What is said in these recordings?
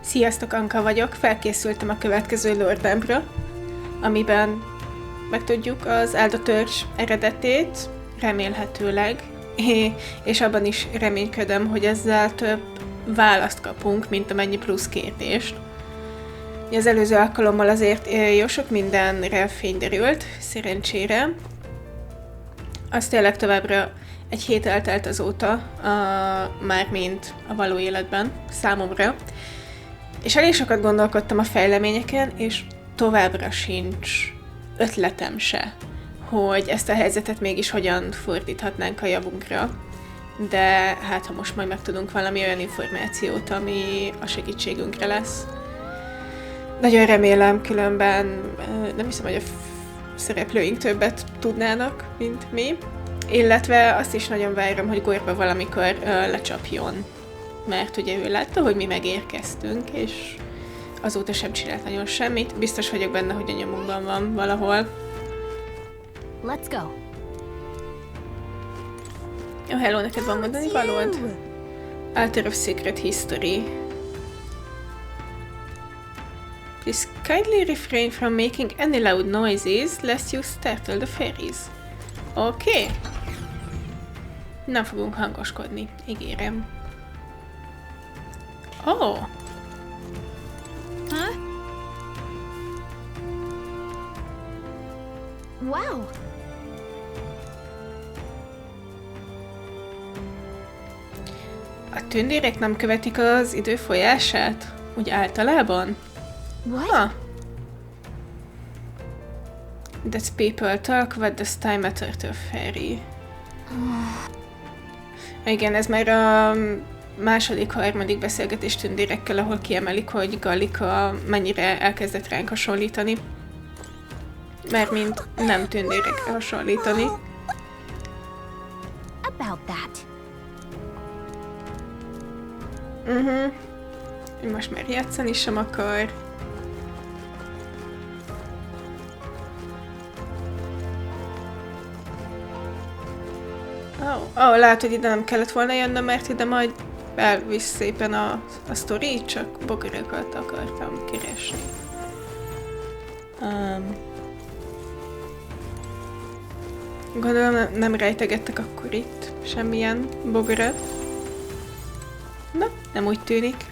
Sziasztok, Anka vagyok, felkészültem a következő lordemre, amiben megtudjuk az elda törzs eredetét, remélhetőleg, és abban is reménykedem, hogy ezzel több választ kapunk, mint amennyi plusz kérdést. Az előző alkalommal azért jó sok mindenre fény derült, szerencsére. Az tényleg továbbra egy hét eltelt azóta, mármint a való életben, számomra. És elég sokat gondolkodtam a fejleményeken, és továbbra sincs ötletem se, hogy ezt a helyzetet mégis hogyan fordíthatnánk a javunkra. De hát, ha most majd megtudunk valami olyan információt, ami a segítségünkre lesz. Nagyon remélem, különben nem hiszem, hogy a szereplőink többet tudnának, mint mi. Illetve azt is nagyon várom, hogy Gorba valamikor lecsapjon. Mert ugye ő látta, hogy mi megérkeztünk, és azóta sem csinált nagyon semmit. Biztos vagyok benne, hogy a nyomunkban van valahol. Let's go. Jó, hello, neked van mondani valód? Altar of Secret History. Please kindly refrain from making any loud noises, lest you startle the fairies. Oké. Nem fogunk hangoskodni, ígérem. Oh! Huh? Wow! A tündérek nem követik az idő folyását? Úgy általában? What? That people talk, what does time matter to a fairy? Igen, ez már a harmadik beszélgetés tündérekkel, ahol kiemelik, hogy Galika mennyire elkezdett ránk hasonlítani. Mert mint nem tündérekre hasonlítani. About that. Most már játszani sem akar. Lehet, hogy ide nem kellett volna jönnöm, mert ide majd elvisz szépen a sztori, csak bogarokat akartam keresni. Gondolom nem rejtegettek akkor itt semmilyen bogarat. Na, nem úgy tűnik.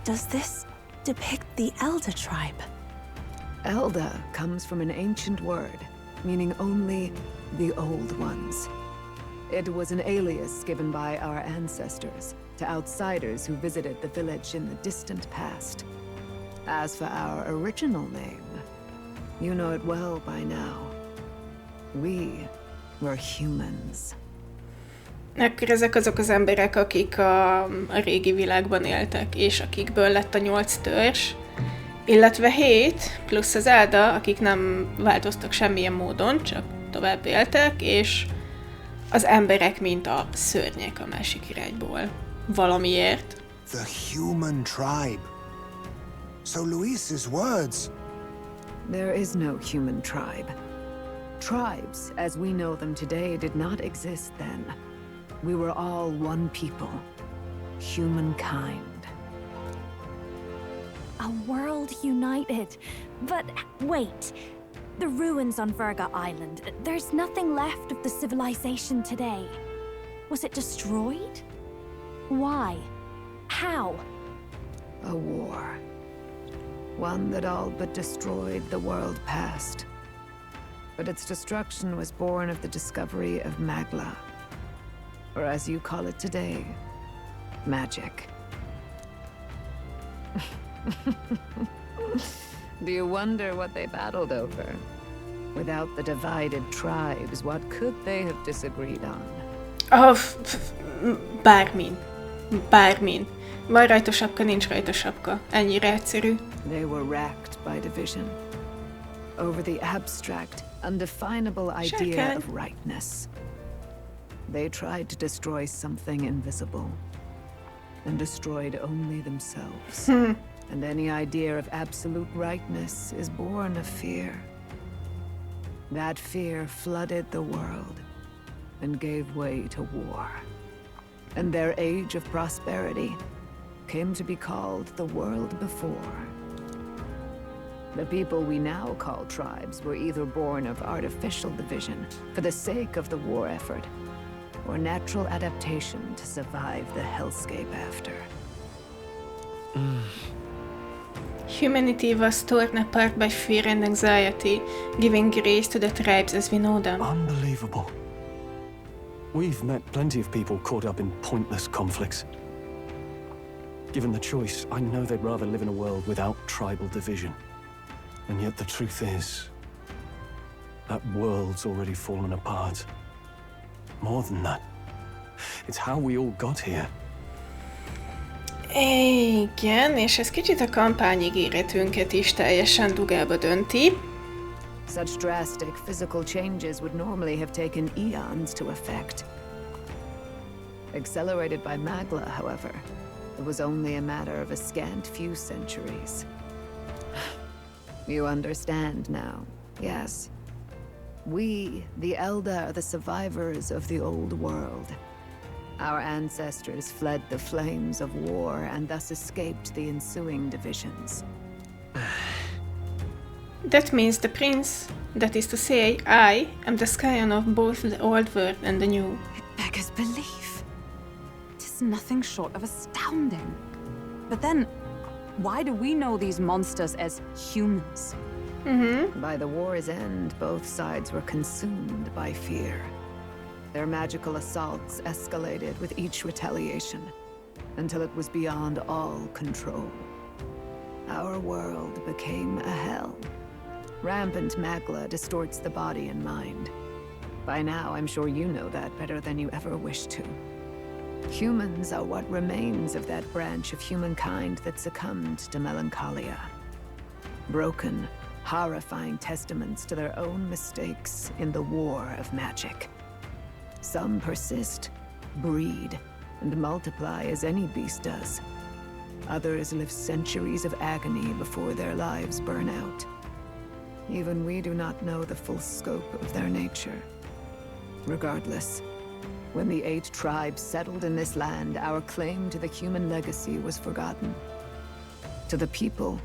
Does this depict the elda tribe? Elda comes from an ancient word, meaning only the old ones. It was an alias given by our ancestors to outsiders who visited the village in the distant past. As for our original name, you know it well by now. We were humans. Akkor ezek azok az emberek, akik a régi világban éltek, és akikből lett a 8 törzs, illetve 7, plusz az elda, akik nem változtak semmilyen módon, csak tovább éltek, és az emberek, mint a szörnyek a másik irányból. Valamiért. The human tribe. So Luis's words. There is no human tribe. Tribes, as we know them today, did not exist then. We were all one people. Humankind. A world united. But wait. The ruins on Virga Island. There's nothing left of the civilization today. Was it destroyed? Why? How? A war. One that all but destroyed the world past. But its destruction was born of the discovery of Magla. Or as you call it today, magic. Do you wonder what they battled over? Without the divided tribes, what could they have disagreed on? Bármin. Van rajta sapka, nincs rajta sapka. Ennyire egyszerű. They were racked by division. Over the abstract, undefinable idea of rightness. They tried to destroy something invisible. And destroyed only themselves. And any idea of absolute rightness is born of fear. That fear flooded the world. and gave way to war. And their age of prosperity came to be called the world before. The people we now call tribes were either born of artificial division for the sake of the war effort, or natural adaptation to survive the hellscape after. Humanity was torn apart by fear and anxiety, giving grace to the tribes as we know them. Unbelievable. We've met plenty of people caught up in pointless conflicts. Given the choice, I know they'd rather live in a world without tribal division. And yet the truth is, that world's already fallen apart. More than that, it's how we all got here. Igen, és ez kicsit a kampányígéretünket is teljesen dugába dönti. Such drastic physical changes would normally have taken eons to effect. Accelerated by Magla, however, it was only a matter of a scant few centuries. You understand now, yes? We, the Elda, are the survivors of the old world. Our ancestors fled the flames of war and thus escaped the ensuing divisions. That means the prince, that is to say, I am the scion of both the old world and the new. It beggars belief. It is nothing short of astounding. But then, why do we know these monsters as humans? By the war's end, both sides were consumed by fear. Their magical assaults escalated with each retaliation, until it was beyond all control. Our world became a hell. Rampant Magla distorts the body and mind. By now, I'm sure you know that better than you ever wished to. Humans are what remains of that branch of humankind that succumbed to melancholia. Broken, horrifying testaments to their own mistakes in the war of magic. Some persist, breed, and multiply as any beast does. Others live centuries of agony before their lives burn out. Even we do not know the full scope of their nature. Regardless, when the 8 tribes settled in this land, our claim to the human legacy was forgotten. To the people,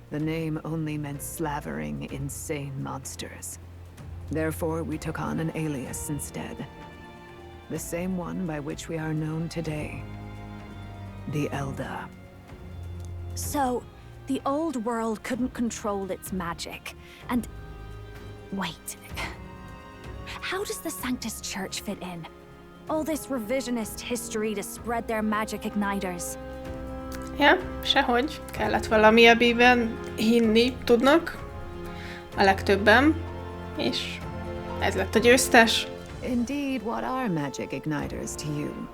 the name only meant slavering, insane monsters. Therefore, we took on an alias instead. The same one by which we are known today. The Elda. So, the old world couldn't control its magic, and... Wait. How does the Sanctus Church fit in? All this revisionist history to spread their magic igniters. Ja, sehogy. Kellett valami, amiben hinni tudnak. A legtöbben. És ez lett a győztes. Indeed, what are magic igniters to you?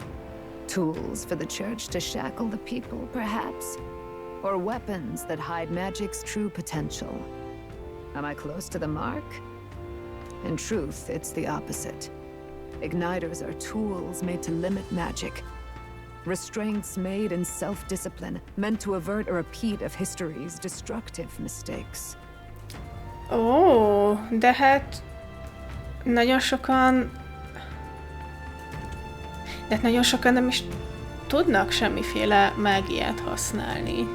Tools for the church to shackle the people, perhaps? Or weapons that hide magic's true potential? Am I close to the mark? In truth, it's the opposite. Igniters are tools made to limit magic. Restraints made in self-discipline, meant to avert a repeat of history's destructive mistakes. Ó, de hát... Nagyon sokan nem is tudnak semmiféle mágiát használni.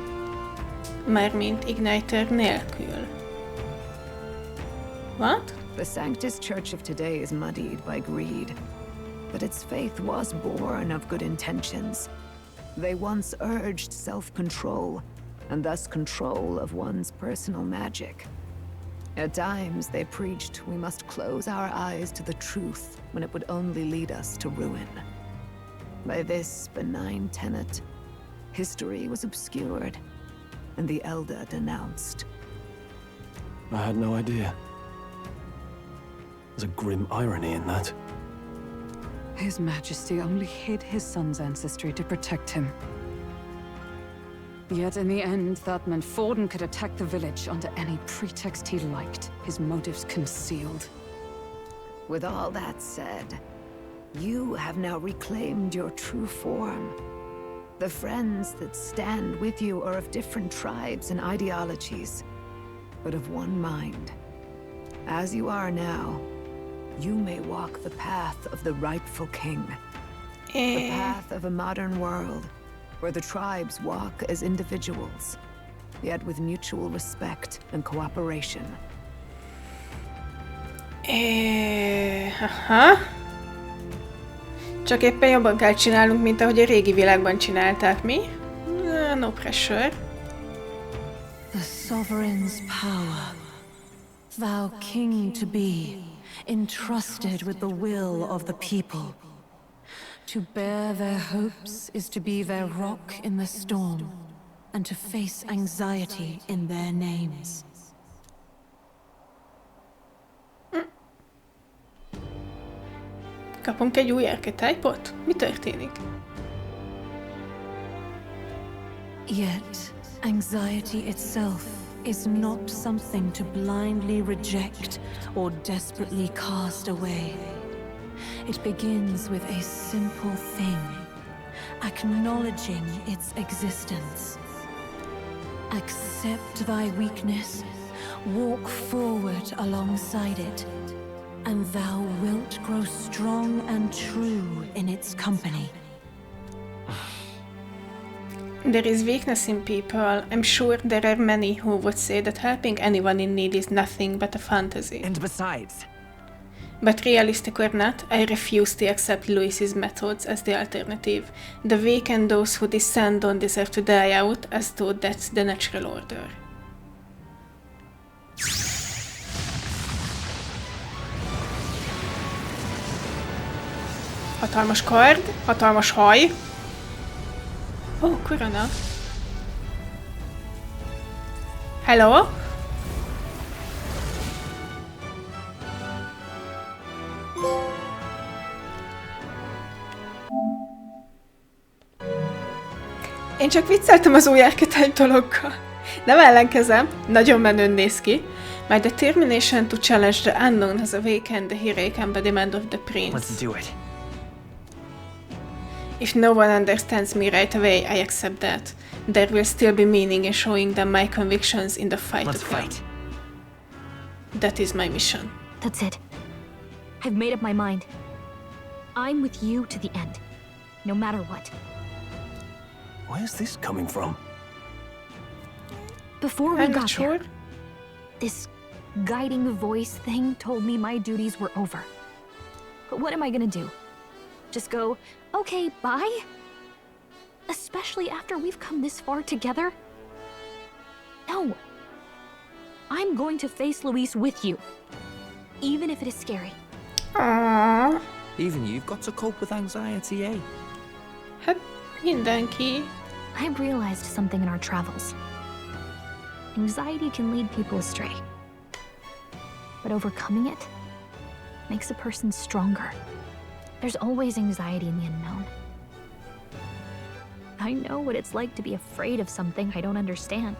Mármint Igniter nélkül. What? The Sanctus Church of today is muddied by greed, but its faith was born of good intentions. They once urged self-control, and thus control of one's personal magic. At times, they preached we must close our eyes to the truth when it would only lead us to ruin. By this benign tenet, history was obscured, and the Elda denounced. I had no idea. There's a grim irony in that. His Majesty only hid his son's ancestry to protect him. Yet in the end, that meant Forden could attack the village under any pretext he liked, his motives concealed. With all that said, you have now reclaimed your true form. The friends that stand with you are of different tribes and ideologies, but of one mind. As you are now, you may walk the path of the rightful king. The path of a modern world, where the tribes walk as individuals, yet with mutual respect and cooperation. Aha. Csak éppen jobban kell csinálnunk, mint ahogy a régi világban csinálták, mi? No pressure. The sovereign's power, thou king to be, entrusted with the will of the people. To bear their hopes is to be their rock in the storm, and to face anxiety in their names. Kapunk egy új archetype-ot? Mi történik? Yet, anxiety itself is not something to blindly reject or desperately cast away. It begins with a simple thing, acknowledging its existence. Accept thy weakness, walk forward alongside it, and thou wilt grow strong and true in its company. There is weakness in people. I'm sure there are many who would say that helping anyone in need is nothing but a fantasy. And besides... But realistic or not, I refuse to accept Louis's methods as the alternative. The weak and those who descend don't deserve to die out, as though that's the natural order. Hatalmas kard, hatalmas haj. Ó, korona. Hello? Én csak vicceltem az új archetype dologgal. Nem ellenkezem, nagyon menőn néz ki. My determination to challenge the unknown has awakened the heroic embodiment of the prince. Let's do it. If no one understands me right away, I accept that. There will still be meaning in showing them my convictions in the fight Let's to come. fight. That is my mission. That's it. I've made up my mind. I'm with you to the end, no matter what. Where's this coming from? Before we I'm not got sure. here, this guiding voice thing told me my duties were over. But what am I gonna do? Just go, okay, bye? Especially after we've come this far together? No. I'm going to face Luis with you, even if it is scary. Aww. Even you've got to cope with anxiety, eh? Hát mindenki. I realized something in our travels. Anxiety can lead people astray. But overcoming it makes a person stronger. There's always anxiety in the unknown. I know what it's like to be afraid of something I don't understand.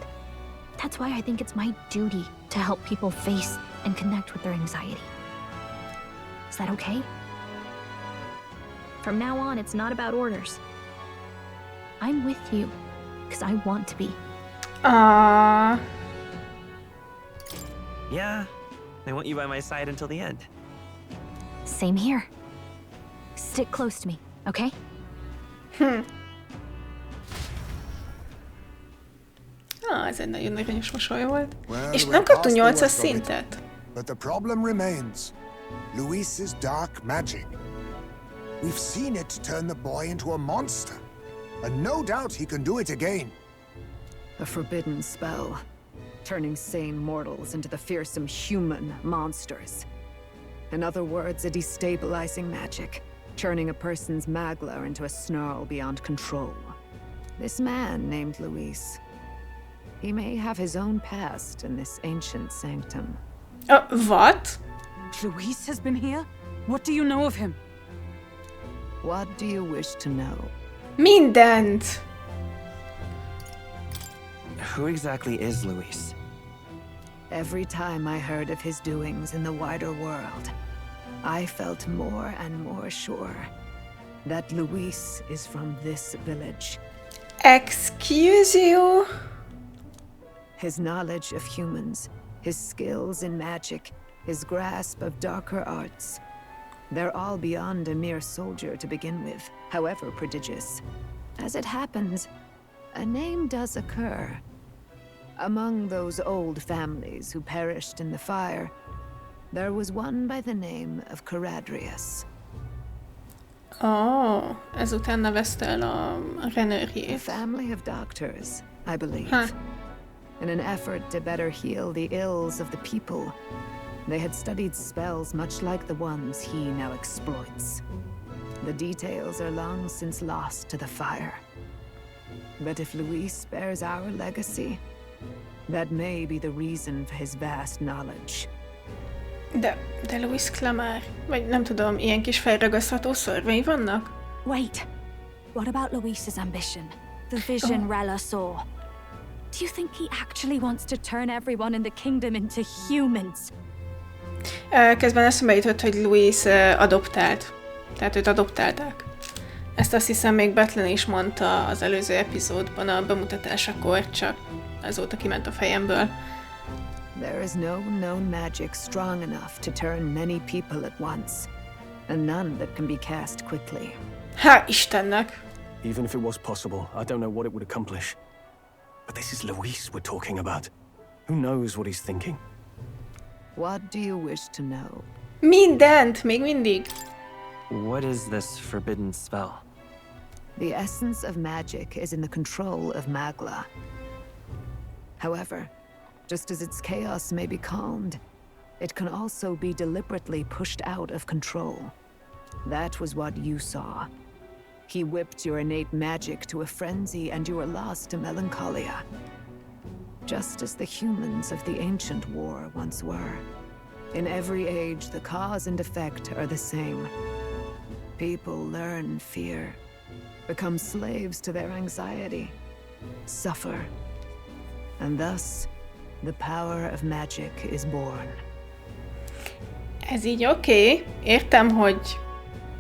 That's why I think it's my duty to help people face and connect with their anxiety. Is that okay? From now on, it's not about orders. I'm with you, because I want to be. Aww. Yeah, I want you by my side until the end. Same here. Stick close to me, okay? Ez egy nagyon aranyos mosoly volt. Well, És we're nem kaptunk past the 8-as worst of it. szintet. But the problem remains. Luis's dark magic. We've seen it turn the boy into a monster. And no doubt he can do it again. A forbidden spell, turning sane mortals into the fearsome human monsters. In other words, a destabilizing magic, turning a person's magla into a snarl beyond control. This man named Luis, he may have his own past in this ancient sanctum. What? Luis has been here? What do you know of him? What do you wish to know? Mindent! Who exactly is Luis? Every time I heard of his doings in the wider world, I felt more and more sure that Luis is from this village. Excuse you? His knowledge of humans, his skills in magic, his grasp of darker arts, They're all beyond a mere soldier to begin with, however prodigious. As it happens, a name does occur. Among those old families who perished in the fire, there was one by the name of Caradrius. Oh, ezután nevezte el a A renőrjét. family of doctors, I believe. Huh. In an effort to better heal the ills of the people, they had studied spells much like the ones he now exploits. The details are long since lost to the fire. But if Luis bears our legacy, that may be the reason for his vast knowledge. De Louis Clamart, vagy nem tudom, ilyen kis felragasztható szörvei vannak? Wait. What about Luis's ambition? The vision Rella saw. Do you think he actually wants to turn everyone in the kingdom into humans? Közben eszembe jutott, hogy Louis adoptált. Tehát őt adoptálták. Ezt azt hiszem még Bethlen is mondta az előző epizódban a bemutatásakor, csak azóta kiment a fejemből. There is no known magic strong enough to turn many people at once, and none that can be cast quickly. Há, Istennek! Even if it was possible, I don't know what it would accomplish. But this is Luis we're talking about. Who knows what he's thinking? What do you wish to know? Mindent! Még mindig! What is this forbidden spell? The essence of magic is in the control of Magla. However, just as its chaos may be calmed, it can also be deliberately pushed out of control. That was what you saw. He whipped your innate magic to a frenzy and you were lost to melancholia. Just as the humans of the ancient war once were. In every age, the cause and effect are the same. People learn fear, become slaves to their anxiety, suffer, and thus the power of magic is born. Ez így oké. Értem, hogy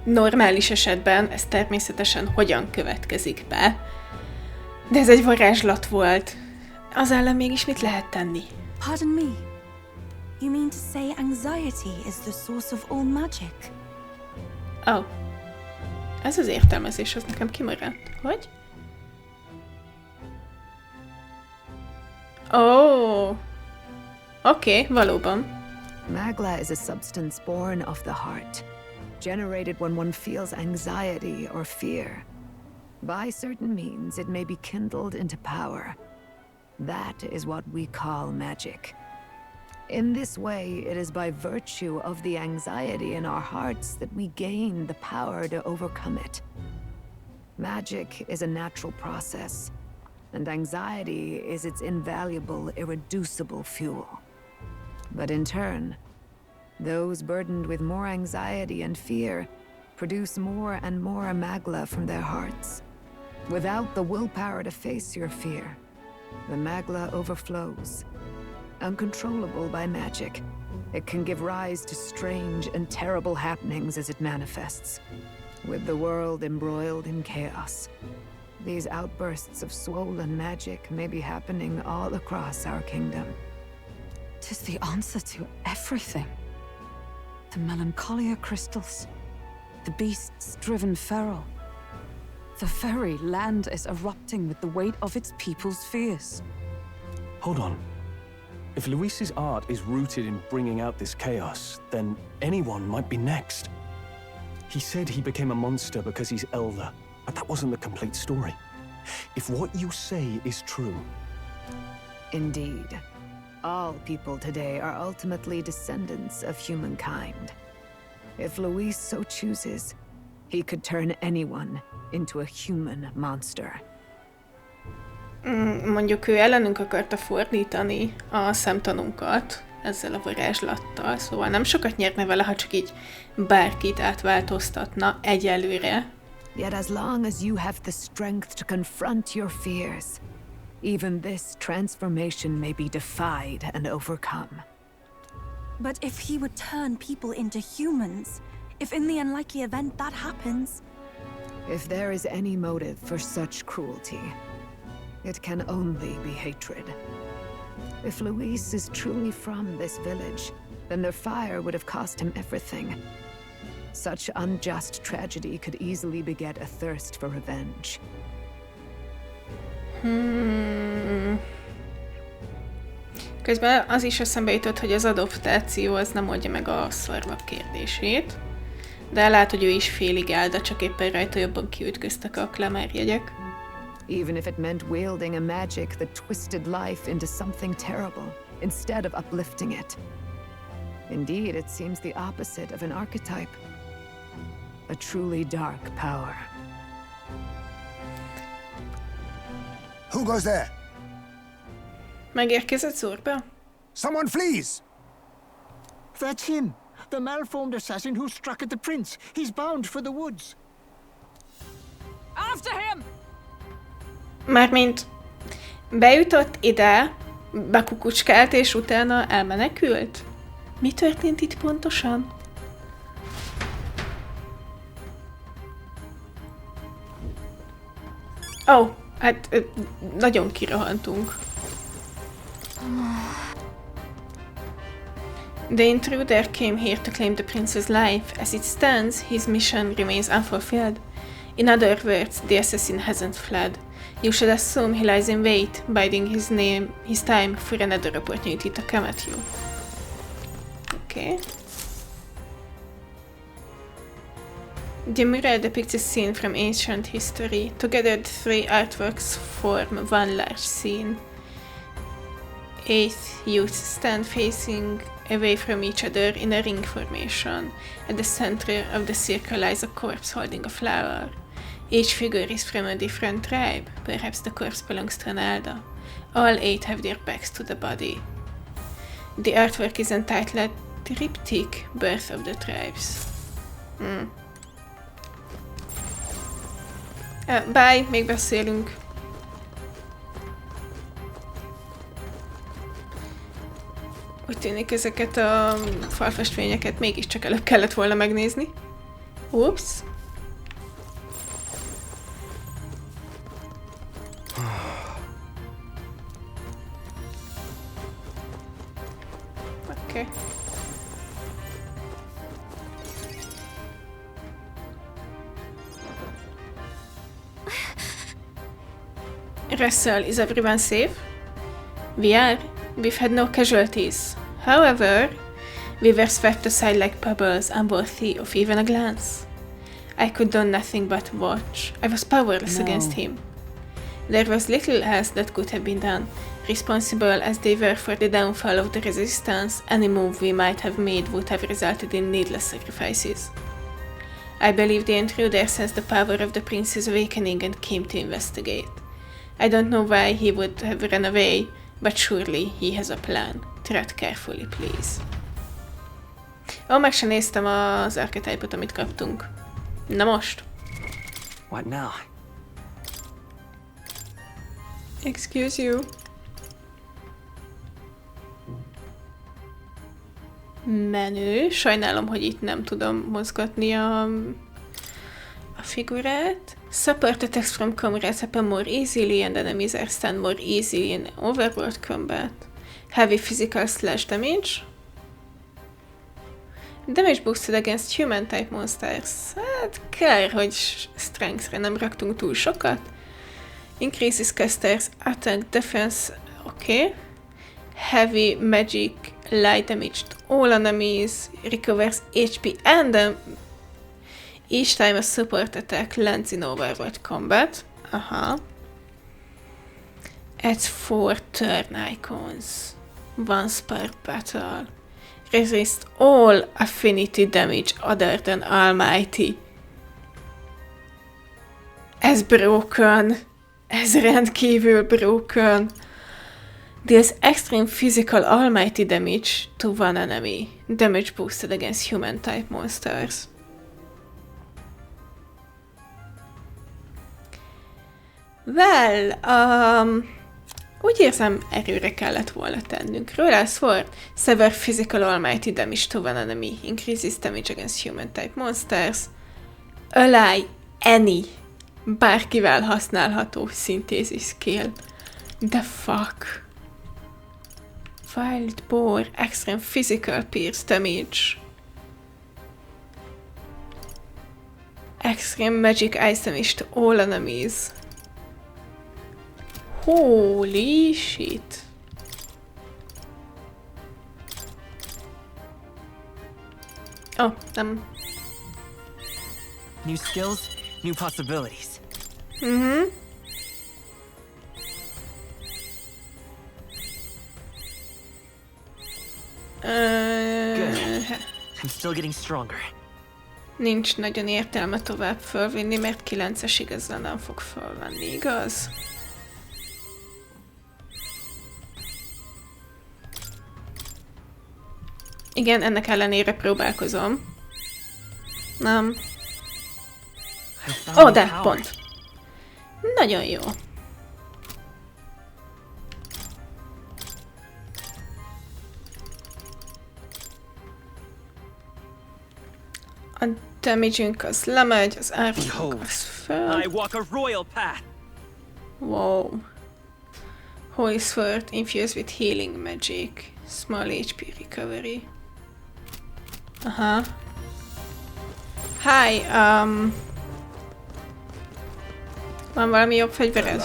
normális esetben ez természetesen hogyan következik be. De ez egy varázslat volt. Az ellen mégis mit lehet tenni? Pardon me. You mean to say anxiety is the source of all magic? Oh. Ez az értelmezés, az nekem kimaradt. Hogy? Oh. Oké, valóban. Magla is a substance born of the heart, generated when one feels anxiety or fear. By certain means, it may be kindled into power. That is what we call magic. In this way, it is by virtue of the anxiety in our hearts that we gain the power to overcome it. Magic is a natural process, and anxiety is its invaluable, irreducible fuel. But in turn, those burdened with more anxiety and fear produce more and more magla from their hearts. Without the willpower to face your fear, the magla overflows. Uncontrollable by magic, it can give rise to strange and terrible happenings as it manifests. With the world embroiled in chaos, these outbursts of swollen magic may be happening all across our kingdom. 'Tis the answer to everything. The melancholia crystals, the beasts driven feral. The very land is erupting with the weight of its people's fears. Hold on. If Luis's art is rooted in bringing out this chaos, then anyone might be next. He said he became a monster because he's elder, but that wasn't the complete story. If what you say is true... Indeed. All people today are ultimately descendants of humankind. If Luis so chooses, he could turn anyone into a human monster. Mondjuk ő ellenünk akarta fordítani a szemtanunkat ezzel a varázslattal, szóval nem sokat nyerne vele, ha csak így bárkit átváltoztatna egyelőre. Yet as long as you have the strength to confront your fears, even this transformation may be defied and overcome. But if he would turn people into humans, if in the unlikely event that happens... If there is any motive for such cruelty, it can only be hatred. If Luis is truly from this village, then their fire would have cost him everything. Such unjust tragedy could easily beget a thirst for revenge. Közben az is eszembe jutott, hogy az adoptáció az nem oldja meg a szarvak kérdését. De lehet, hogy ő is félig elda, csak éppen rajta jobban kiütköztek a klamárjegyek. Even if it meant wielding a magic that twisted life into something terrible, instead of uplifting it. Indeed, it seems the opposite of an archetype. A truly dark power. Who goes there? Megérkezett Zorba? Someone flees! That's him! The malformed assassin who struck at the prince. He's bound for the woods. After him! Mármint bejutott ide, bekukucskált és utána elmenekült? Mi történt itt pontosan? Ó, hát nagyon kirohantunk. The intruder came here to claim the prince's life. As it stands, his mission remains unfulfilled. In other words, the assassin hasn't fled. You should assume he lies in wait, biding his time for another opportunity to come at you. Okay. The mural depicts a scene from ancient history. Together, the three artworks form one large scene. 8 youths stand facing away from each other in a ring formation. At the center of the circle lies a corpse holding a flower. Each figure is from a different tribe. Perhaps the corpse belongs to an elda. All 8 have their backs to the body. The artwork is entitled Triptych, Birth of the Tribes. Bye, még beszélünk. Úgy tűnik, ezeket a falfestményeket mégiscsak előbb kellett volna megnézni. Ups. Oké. Russell, is everyone safe? We are. We've had no casualties. However, we were swept aside like pebbles, unworthy of even a glance. I could do nothing but watch. I was powerless against him. There was little else that could have been done. Responsible as they were for the downfall of the resistance, any move we might have made would have resulted in needless sacrifices. I believe the intruder sensed the power of the prince's awakening and came to investigate. I don't know why he would have run away, but surely he has a plan. Tread carefully, please. Meg sem néztem az archetype-ot, amit kaptunk. Na most. What now? Excuse you. Menő. Sajnálom, hogy itt nem tudom mozgatni a figurát. Support attacks from comrades happen more easily and enemies are stunned more easily in overworld combat. Heavy physical slash damage. Damage boosted against human type monsters. Hát kár, hogy strengthre nem raktunk túl sokat. Increases casters attack defense. Okay. Heavy magic light damage to all enemies. Recovers HP and each time a support attack lands in overworld combat. Aha. Adds 4 turn icons. Once per battle. Resist all affinity damage other than Almighty. Ez broken. Ez rendkívül broken. Deals extreme physical Almighty damage to one enemy. Damage boosted against human type monsters. Well, úgy érzem, erőre kellett volna tennünk. Rollers for sever physical almighty damage to one enemy. Increases damage against human type monsters. Ally any. Bárkivel használható szintézis skill. The fuck? Wild boar. Extreme physical pierce damage. Extreme Magic Itemist all enemies. Holy shit. Oh, nem. New skills, new possibilities. Mhm. I'm still getting stronger. Nincs nagyon értelme tovább fölvinni, mert 9-esig ezzel nem fog fölvenni, igaz? Igen, ennek ellenére próbálkozom. Nem. Ó, de pont. Nagyon jó. A damage-ünk az lemegy, az árfunk az föl. I walk a royal path. Wow. Holy Sword infused with healing magic. Small HP recovery. Aha. Hi, van valami jobb fegyvered?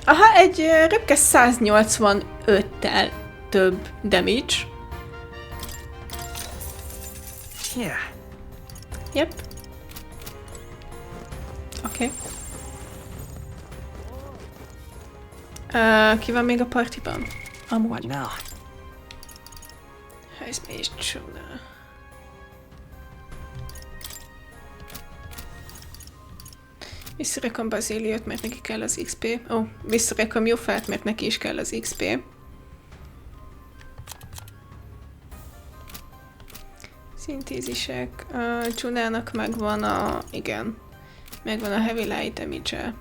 Aha, egy röpke 185-tel több damage. Yeah. Yep. Oké. Ki van még a partiban? What now? Ez mi is csúna. Visszarekom Baziliót, mert neki kell az XP. Ó, visszarekom Jófát, mert neki is kell az XP. Szintézisek. Csunának megvan a... igen. Megvan a Heavy Light damage-e.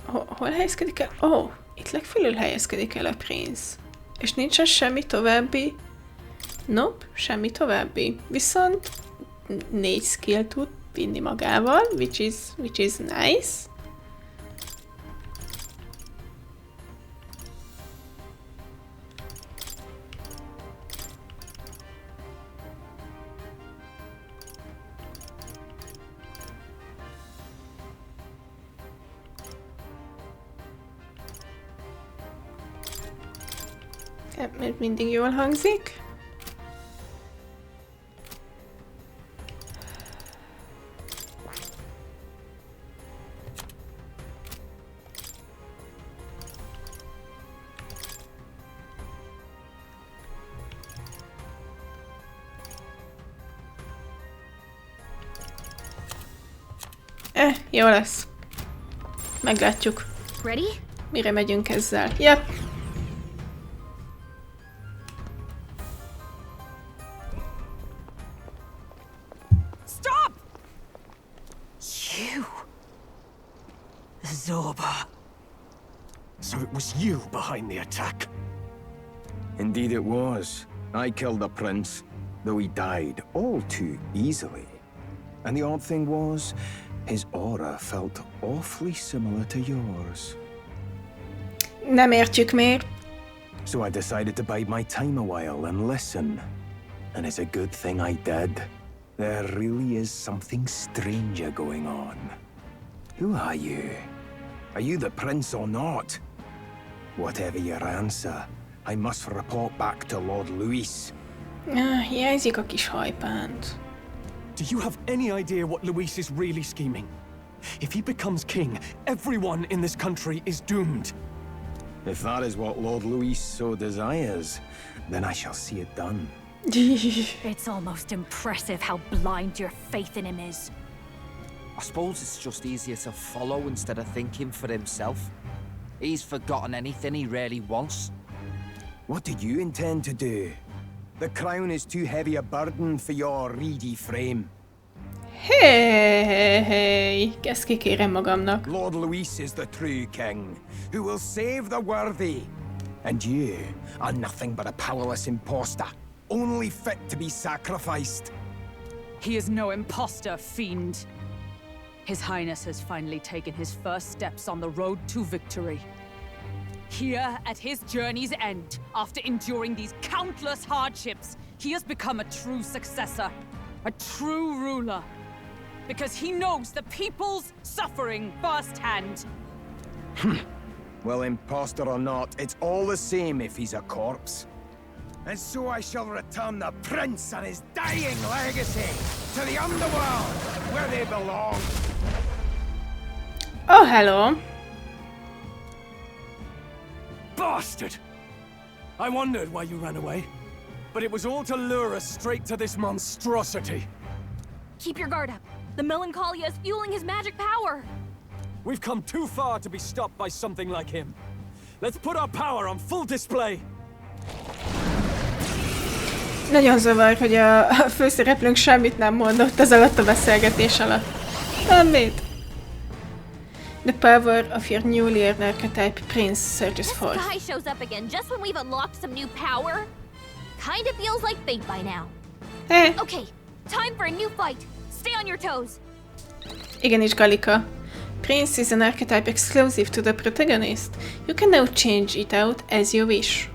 Hol helyezkedik el? Ó, itt legfelül helyezkedik el a Prince. És nincsen semmi további. Nope, semmi további. Viszont 4 skill tud vinni magával, which is nice. Mert mindig jól hangzik. Jó lesz. Meglátjuk. Ready? Mire megyünk ezzel? Yep. Stop! You. Zorba. So it was you behind the attack? Indeed it was. I killed the prince, though he died all too easily. And the odd thing was, his aura felt awfully similar to yours. Nem értjük miért. So I decided to bide my time a while and listen. And it's a good thing I did. There really is something stranger going on. Who are you? Are you the prince or not? Whatever your answer, I must report back to Lord Louis. Hiányzik a kis hajpánt. Do you have any idea what Luis is really scheming? If he becomes king, everyone in this country is doomed. If that is what Lord Louis so desires, then I shall see it done. It's almost impressive how blind your faith in him is. I suppose it's just easier to follow instead of thinking for himself. He's forgotten anything he really wants. What do you intend to do? The crown is too heavy a burden for your reedy frame. Hey, ezt kikérem magamnak. Lord Louis is the true king, who will save the worthy. And you are nothing but a powerless imposter, only fit to be sacrificed. He is no imposter, fiend. His Highness has finally taken his first steps on the road to victory. Here, at his journey's end, after enduring these countless hardships, he has become a true successor, a true ruler. Because he knows the people's suffering firsthand. Well, imposter or not, it's all the same if he's a corpse. And so I shall return the prince and his dying legacy to the underworld, where they belong. Oh, hello. Bastard! I wondered why you ran away, but it was all to lure us straight to this monstrosity. Keep your guard up. The Melancholia is fueling his magic power. We've come too far to be stopped by something like him. Let's put our power on full display. Nagyon zavar, hogy a főszereplőnk semmit nem mondott ez alatt a beszélgetés alatt. Semmit. The power of your newly earned archetype prince searches for. This guy shows up again just when we've unlocked some new power. Kinda feels like fate by now. Hey. Okay, time for a new fight. Stay on your toes. Igenis, Galika. Prince is an archetype exclusive to the protagonist. You can now change it out as you wish.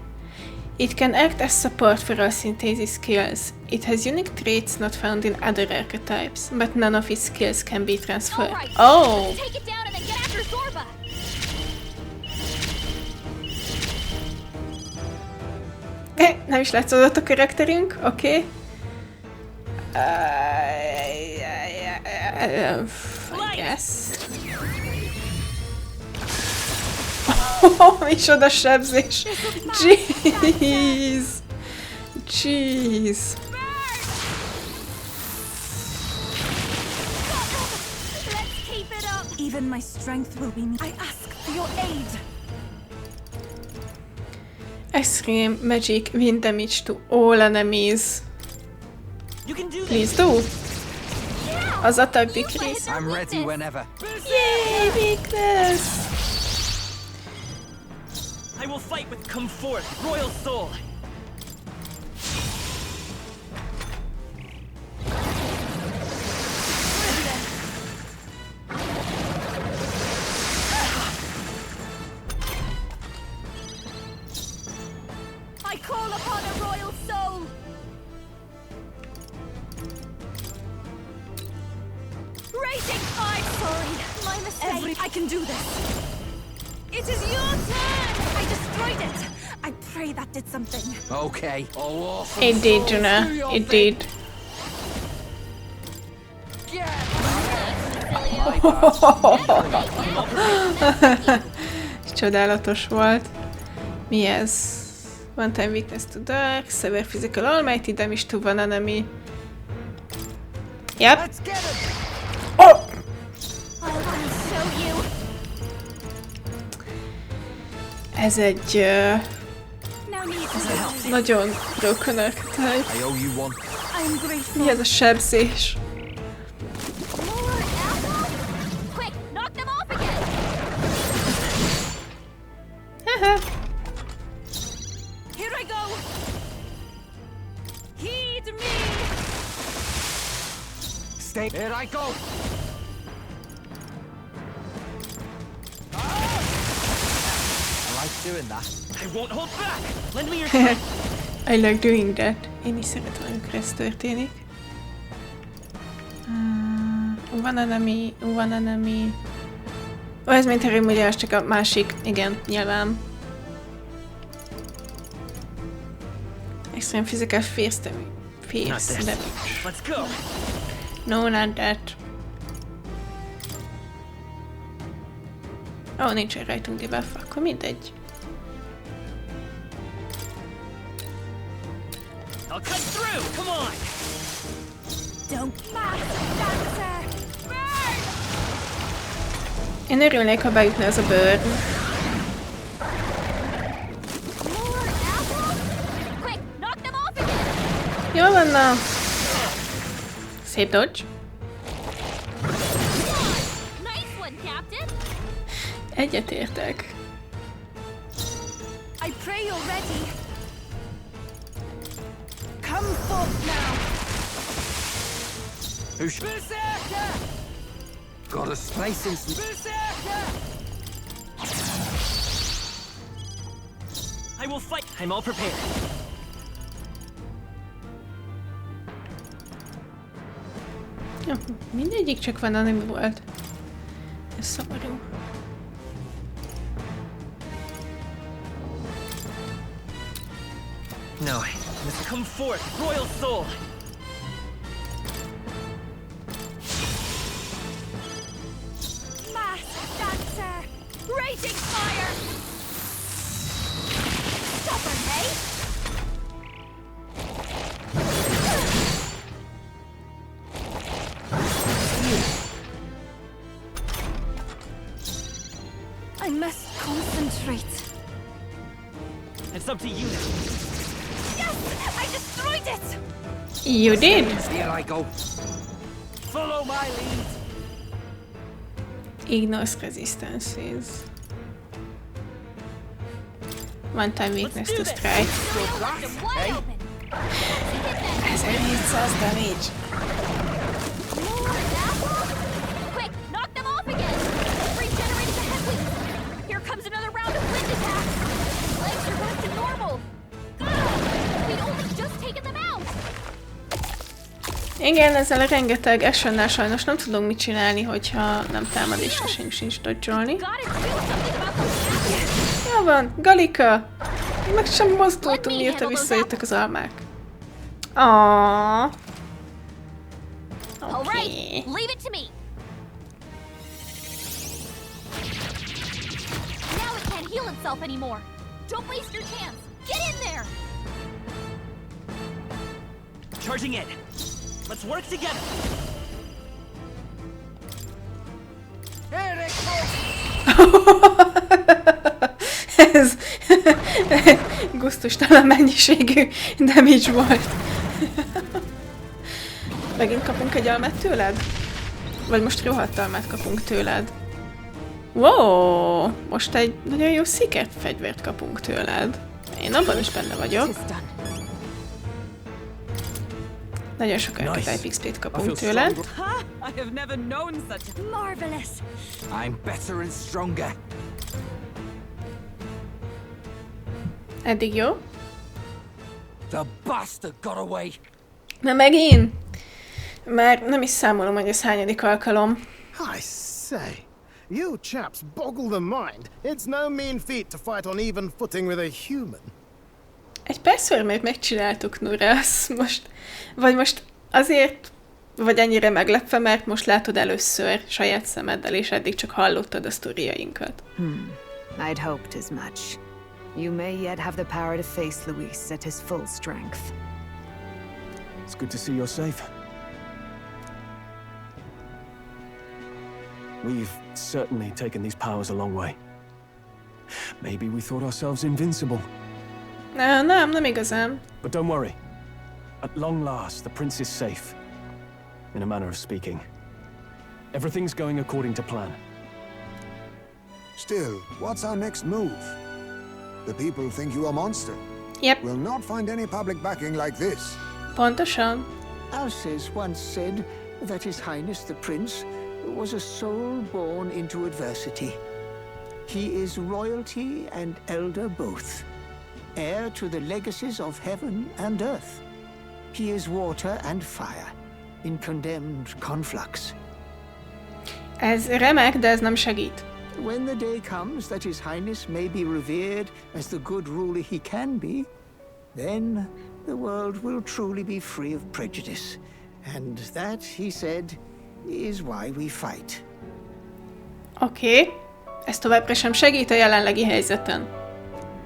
It can act as support for all synthesis skills. It has unique traits not found in other archetypes, but none of its skills can be transferred. Right. Oh! Take it down and then get after Zorba. Nem is látszódott a karakterünk, oké. I guess. Micsoda sebzés! Jeez! Jeez! Let's keep it up. Even my strength will be needed. I ask for your aid. Extreme magic wind damage to all enemies. Please do! Az attack decrease. I'm ready whenever. Yay, weakness! I will fight with come forth, royal soul. I call upon a royal soul. Raging fire! Sorry, my mistake. I can do this. It is your turn! I destroyed it! I pray that did something. Okay. It did, Juna. It did. Csodálatos volt. Mi ez? One time weakness to dark, severe physical almighty damage to one enemy. Yep. Oh! Ez egy nagyon broken archetype. Mi ez a sebzés? Haha. Here I go! Heed me! Stay. Here I go! I like doing that. I won't hold back. Lend me your strength. I like doing that. Én is szeretem, amikor ez történik. Van enemy. Ó, ez mint erőm, ugye az csak a másik. Igen, nyilván. Extreme physical face damage. Let's go. No, not that. Ó, nincsen rajtunk debuff, akkor mindegy. I'll cut through. Come on. Don't dancer! Burn! Én örülnék, ha bejutna ez a burn. Jól van, na. Szép dodge. Egyetértek. I pray you're ready. Come forth now. Who's got a space in I will fight. I'm all prepared. Ja, mindegyik csak van, ami volt. Ez szomorú. No, must come forth, royal soul. Mass dancer! Raging fire! Stubborn, eh? I must concentrate. It's up to you now. Yes! I destroyed it! You did? Here I go. Follow my lead. Ignores resistances. One time weakness to strike. 1700 damage. Quick, knock them off again! Regenerated the headwinds! Here comes another round of wind attacks! Legs are back to normal! God! We'd only just taken them out! Igen, ezzel a rengeteg actionnel sajnos nem tudunk mit csinálni, hogyha nem támad és sincs dodge-olni. Jó van, Galika! Meg sem mozdultunk, mióta visszajöttek az almák. Aww. All right, leave it to me. Now it can't heal itself anymore. Don't waste your chance. Get in there. Charging in. Let's work together. Here it goes. Ez gusztustalan mennyiségű damage volt. Megint kapunk egy almát tőled? Vagy most rohadt almát kapunk tőled? Wow! Most egy nagyon jó secret fegyvert kapunk tőled. Én abban is benne vagyok. Nagyon sok archetype XP-t kapunk tőled. I have never known such a marvelous. I'm better and stronger. Eddig jó. The bastard got away. Na megint? Már nem is számolom, hogy ez hányadik alkalom. I say, you chaps boggle the mind. It's no mean feat to fight on even footing with a human. Egy párszor már megcsináltuk, Nuras, most... Vagy most azért, vagy ennyire meglepve, mert most látod először saját szemeddel, és eddig csak hallottad a sztoriainkat. I'd hoped as much. You may yet have the power to face Luis at his full strength. It's good to see you're safe. We've certainly taken these powers a long way. Maybe we thought ourselves invincible. Nem igazán. But don't worry. At long last, the prince is safe. In a manner of speaking. Everything's going according to plan. Still, what's our next move? The people think you a monster. Yep. We'll not find any public backing like this. Pontosan. Alces once said that His Highness the Prince was a soul born into adversity. He is royalty and elder both, heir to the legacies of heaven and earth. He is water and fire, in condemned conflux. Ez remek, de ez nem segít. When the day comes that His Highness may be revered as the good ruler he can be, then the world will truly be free of prejudice. And that, he said, is why we fight. Oké. Ez továbbra sem segít a jelenlegi helyzeten.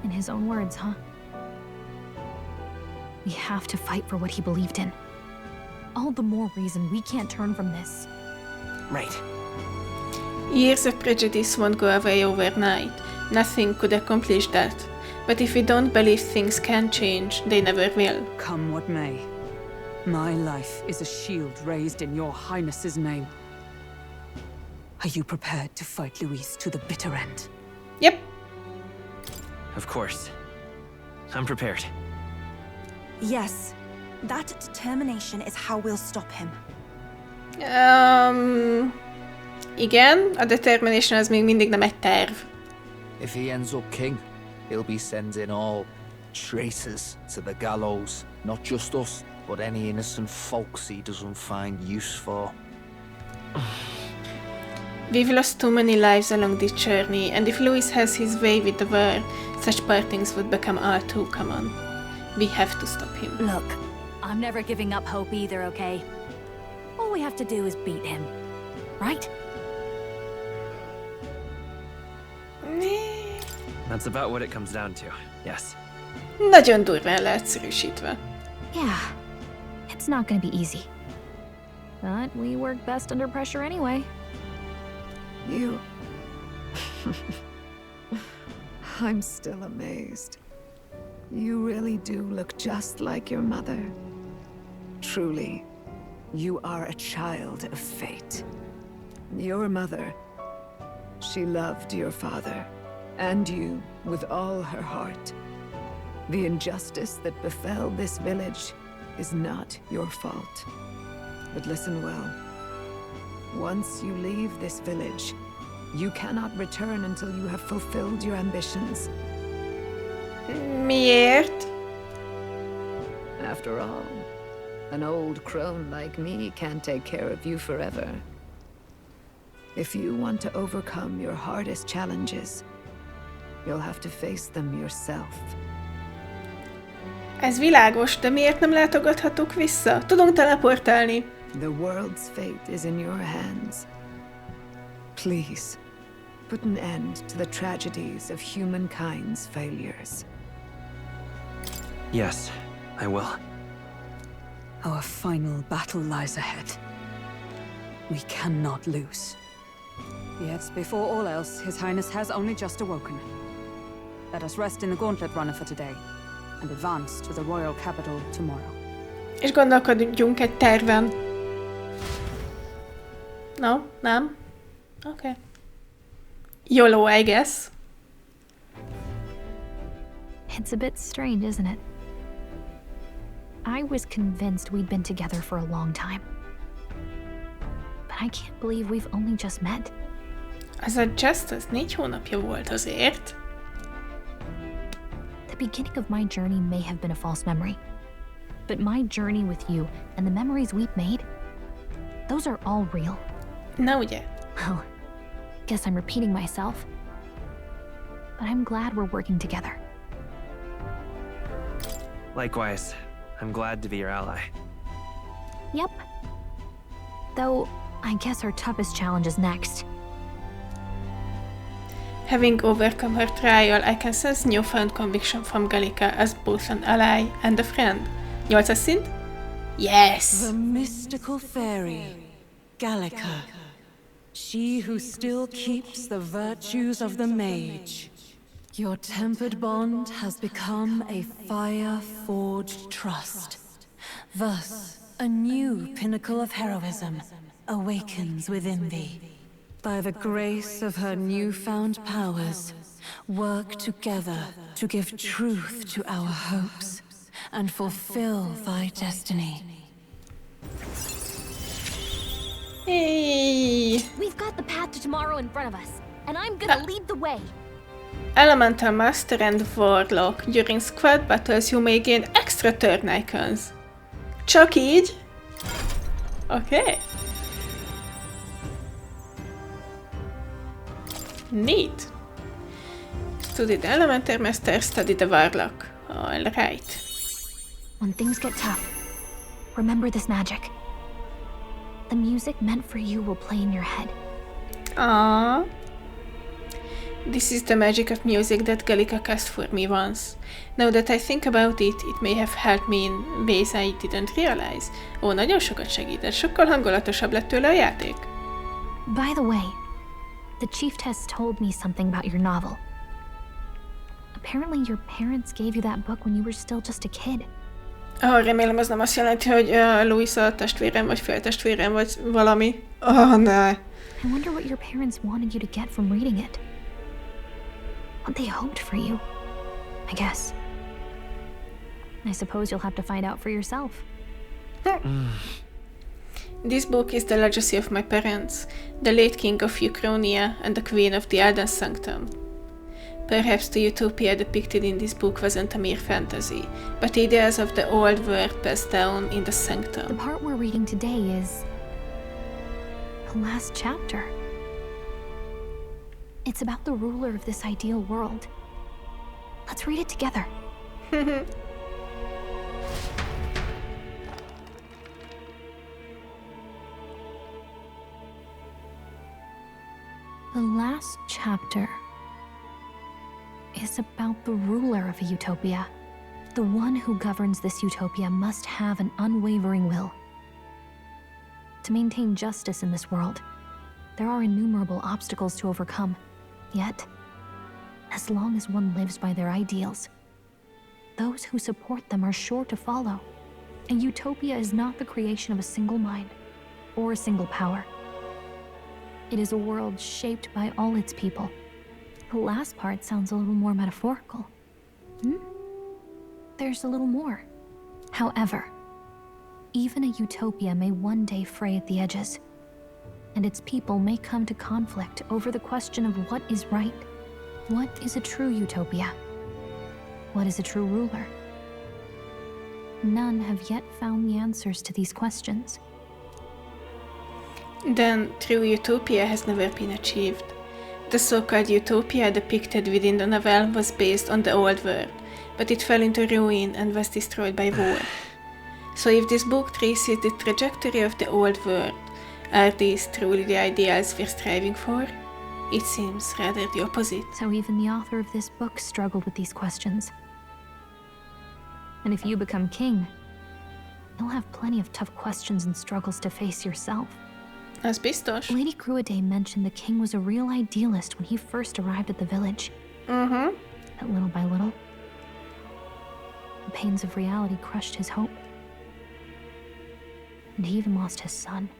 In his own words, huh? We have to fight for what he believed in. All the more reason we can't turn from this. Right. Years of prejudice won't go away overnight. Nothing could accomplish that. But if we don't believe things can change, they never will. Come what may. My life is a shield raised in your highness's name. Are you prepared to fight Luis to the bitter end? Yep. Of course. I'm prepared. Yes, that determination is how we'll stop him. Igen, a determination az még mindig nem egy terv. If he ends up king, he'll be sending all traitors to the gallows. Not just us, but any innocent folks he doesn't find use for. We've lost too many lives along this journey, and if Louis has his way with the world, such partings would become all too common. We have to stop him. Look, I'm never giving up hope either, okay? All we have to do is beat him, right? That's about what it comes down to, yes. Nagyon durván leegyszerűsítve. Yeah, it's not gonna be easy. But we work best under pressure anyway. You... I'm still amazed. You really do look just like your mother. Truly, you are a child of fate. Your mother, she loved your father, and you with all her heart. The injustice that befell this village is not your fault. But listen well. Once you leave this village, you cannot return until you have fulfilled your ambitions. Miért? After all, an old crone like me can't take care of you forever. If you want to overcome your hardest challenges, you'll have to face them yourself. Ez világos, de miért nem látogathatunk vissza? Tudunk teleportálni. The world's fate is in your hands. Please, put an end to the tragedies of humankind's failures. Yes, I will. Our final battle lies ahead. We cannot lose. Yet, before all else, His Highness has only just awoken. Let us rest in the gauntlet runner for today, and advance to the royal capital tomorrow. És gondolkodjunk egy terven. No? Nem? Okay. YOLO, I guess. It's a bit strange, isn't it? I was convinced we'd been together for a long time. But I can't believe we've only just met. Az a just az 4 hónapja volt azért. The beginning of my journey may have been a false memory. But my journey with you and the memories we've made, those are all real. Na ugye? Well, guess I'm repeating myself. But I'm glad we're working together. Likewise, I'm glad to be your ally. Yep. Though, I guess our toughest challenge is next. Having overcome her trial, I can sense newfound conviction from Gallica as both an ally and a friend. 8-as szint? Yes! The mystical fairy, Gallica. She who still keeps the virtues of the mage. Your tempered bond has become a fire-forged trust. Thus, a new pinnacle of heroism awakens within thee. By the grace of her newfound powers, work together to give truth to our hopes and fulfill thy destiny. Hey. We've got the path to tomorrow in front of us, and I'm gonna lead the way. Elemental Master and Warlock. During squad battles you may gain extra turn icons. Csak így? Okay. Neat. Study the Elemental Master, study the Warlock. Alright. When things get tough, remember this magic. The music meant for you will play in your head. Aww. This is the magic of music that Gallica cast for me once. Now that I think about it, it may have helped me in ways I didn't realize. Ó, nagyon sokat segített, sokkal hangulatosabb lett tőle a játék. By the way, the chiefess told me something about your novel. Apparently your parents gave you that book when you were still just a kid. Remélem ez nem azt jelenti, hogy Louis a testvérem, vagy féltestvérem, vagy valami. Ne. I wonder what your parents wanted you to get from reading it. What they hoped for you, I guess. I suppose you'll have to find out for yourself. This book is the legacy of my parents, the late king of Uchronia and the queen of the Elden Sanctum. Perhaps the utopia depicted in this book wasn't a mere fantasy, but ideas of the old world passed down in the sanctum. The part we're reading today is the last chapter. It's about the ruler of this ideal world. Let's read it together. The last chapter is about the ruler of a utopia. The one who governs this utopia must have an unwavering will. To maintain justice in this world, there are innumerable obstacles to overcome. Yet, as long as one lives by their ideals, those who support them are sure to follow. A utopia is not the creation of a single mind or a single power. It is a world shaped by all its people. The last part sounds a little more metaphorical. There's a little more. However, even a utopia may one day fray at the edges, and its people may come to conflict over the question of what is right. What is a true utopia? What is a true ruler? None have yet found the answers to these questions. Then, true utopia has never been achieved. The so-called utopia depicted within the novel was based on the old world, but it fell into ruin and was destroyed by war. So if this book traces the trajectory of the old world, are these truly the ideals we're striving for? It seems rather the opposite. So even the author of this book struggled with these questions. And if you become king, you'll have plenty of tough questions and struggles to face yourself. Az biztos. Lady Gruaday mentioned the king was a real idealist when he first arrived at the village. But little by little, the pains of reality crushed his hope. And he even lost his son.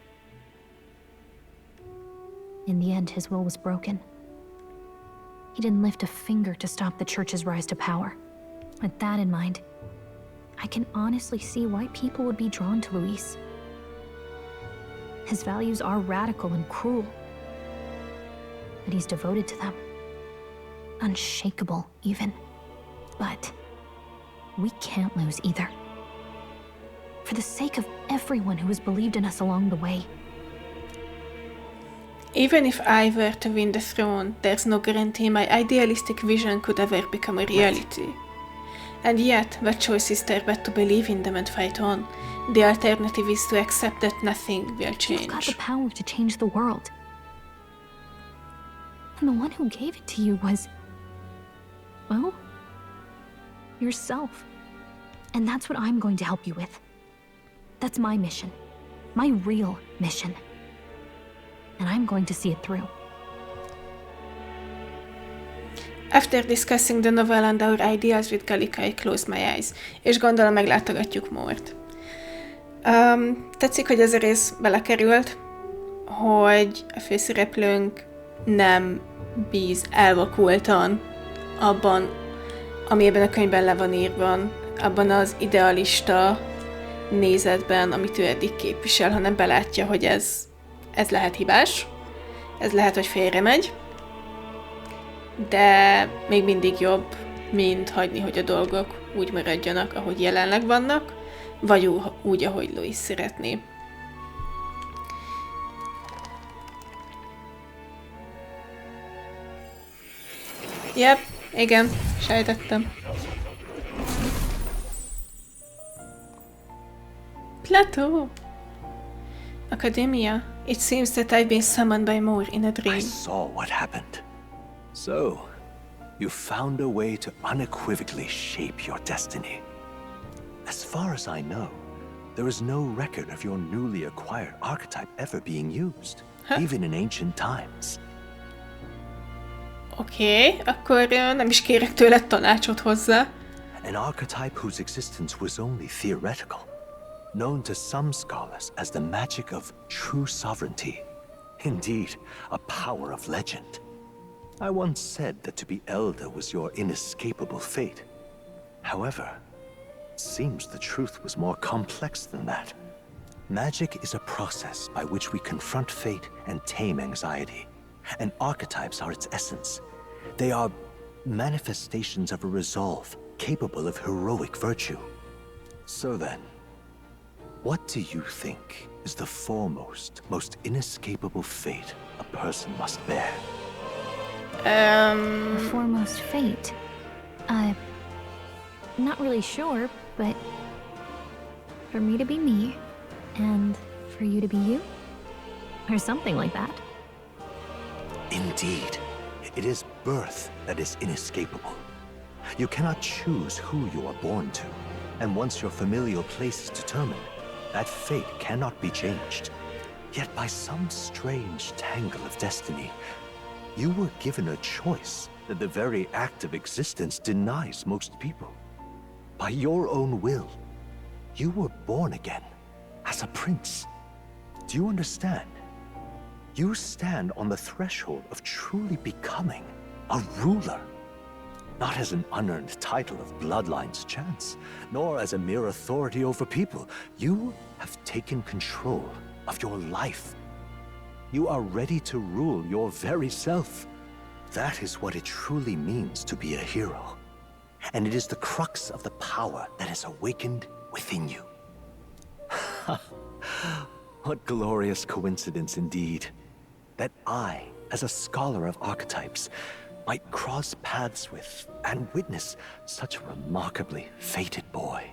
In the end, his will was broken. He didn't lift a finger to stop the church's rise to power. With that in mind, I can honestly see why people would be drawn to Luis. His values are radical and cruel, but he's devoted to them. Unshakable, even. But we can't lose either. For the sake of everyone who has believed in us along the way. Even if I were to win the throne, there's no guarantee my idealistic vision could ever become a reality. And yet, what choice is there but to believe in them and fight on? The alternative is to accept that nothing will change. You've got the power to change the world. And the one who gave it to you was, well, yourself. And that's what I'm going to help you with. That's my mission. My real mission. And I'm going to see it through. After discussing the novel and our ideas with Galika, I closed my eyes, és gondolom meglátogatjuk Mort. Tetszik, hogy ez a rész belekerült, hogy a főszereplőnk nem bíz elvakultan abban, ami ebben a könyvben le van írva, abban az idealista nézetben, amit ő eddig képvisel, hanem belátja, hogy ez lehet hibás, ez lehet, hogy félremegy, de még mindig jobb, mint hagyni, hogy a dolgok úgy maradjanak, ahogy jelenleg vannak, vagy úgy, ahogy Luis szeretné. Yep, igen, sejtettem. Plateau! Akademeia, it seems that I've been summoned by Moore in a dream. I saw what happened. So, you found a way to unequivocally shape your destiny. As far as I know, there is no record of your newly acquired archetype ever being used, even in ancient times. Oké, akkor nem is kérek tőled tanácsot hozzá. An archetype whose existence was only theoretical, known to some scholars as the magic of true sovereignty. Indeed, a power of legend. I once said that to be elder was your inescapable fate. However, it seems the truth was more complex than that. Magic is a process by which we confront fate and tame anxiety, and archetypes are its essence. They are manifestations of a resolve capable of heroic virtue. So then, what do you think is the foremost, most inescapable fate a person must bear? The foremost fate? Not really sure, but for me to be me, and for you to be you? Or something like that. Indeed, it is birth that is inescapable. You cannot choose who you are born to, and once your familial place is determined, that fate cannot be changed. Yet by some strange tangle of destiny, you were given a choice that the very act of existence denies most people. By your own will, you were born again as a prince. Do you understand? You stand on the threshold of truly becoming a ruler. Not as an unearned title of bloodline's chance, nor as a mere authority over people. You have taken control of your life. You are ready to rule your very self. That is what it truly means to be a hero. And it is the crux of the power that is awakened within you. What glorious coincidence indeed, that I, as a scholar of archetypes, might cross paths with and witness such a remarkably fated boy.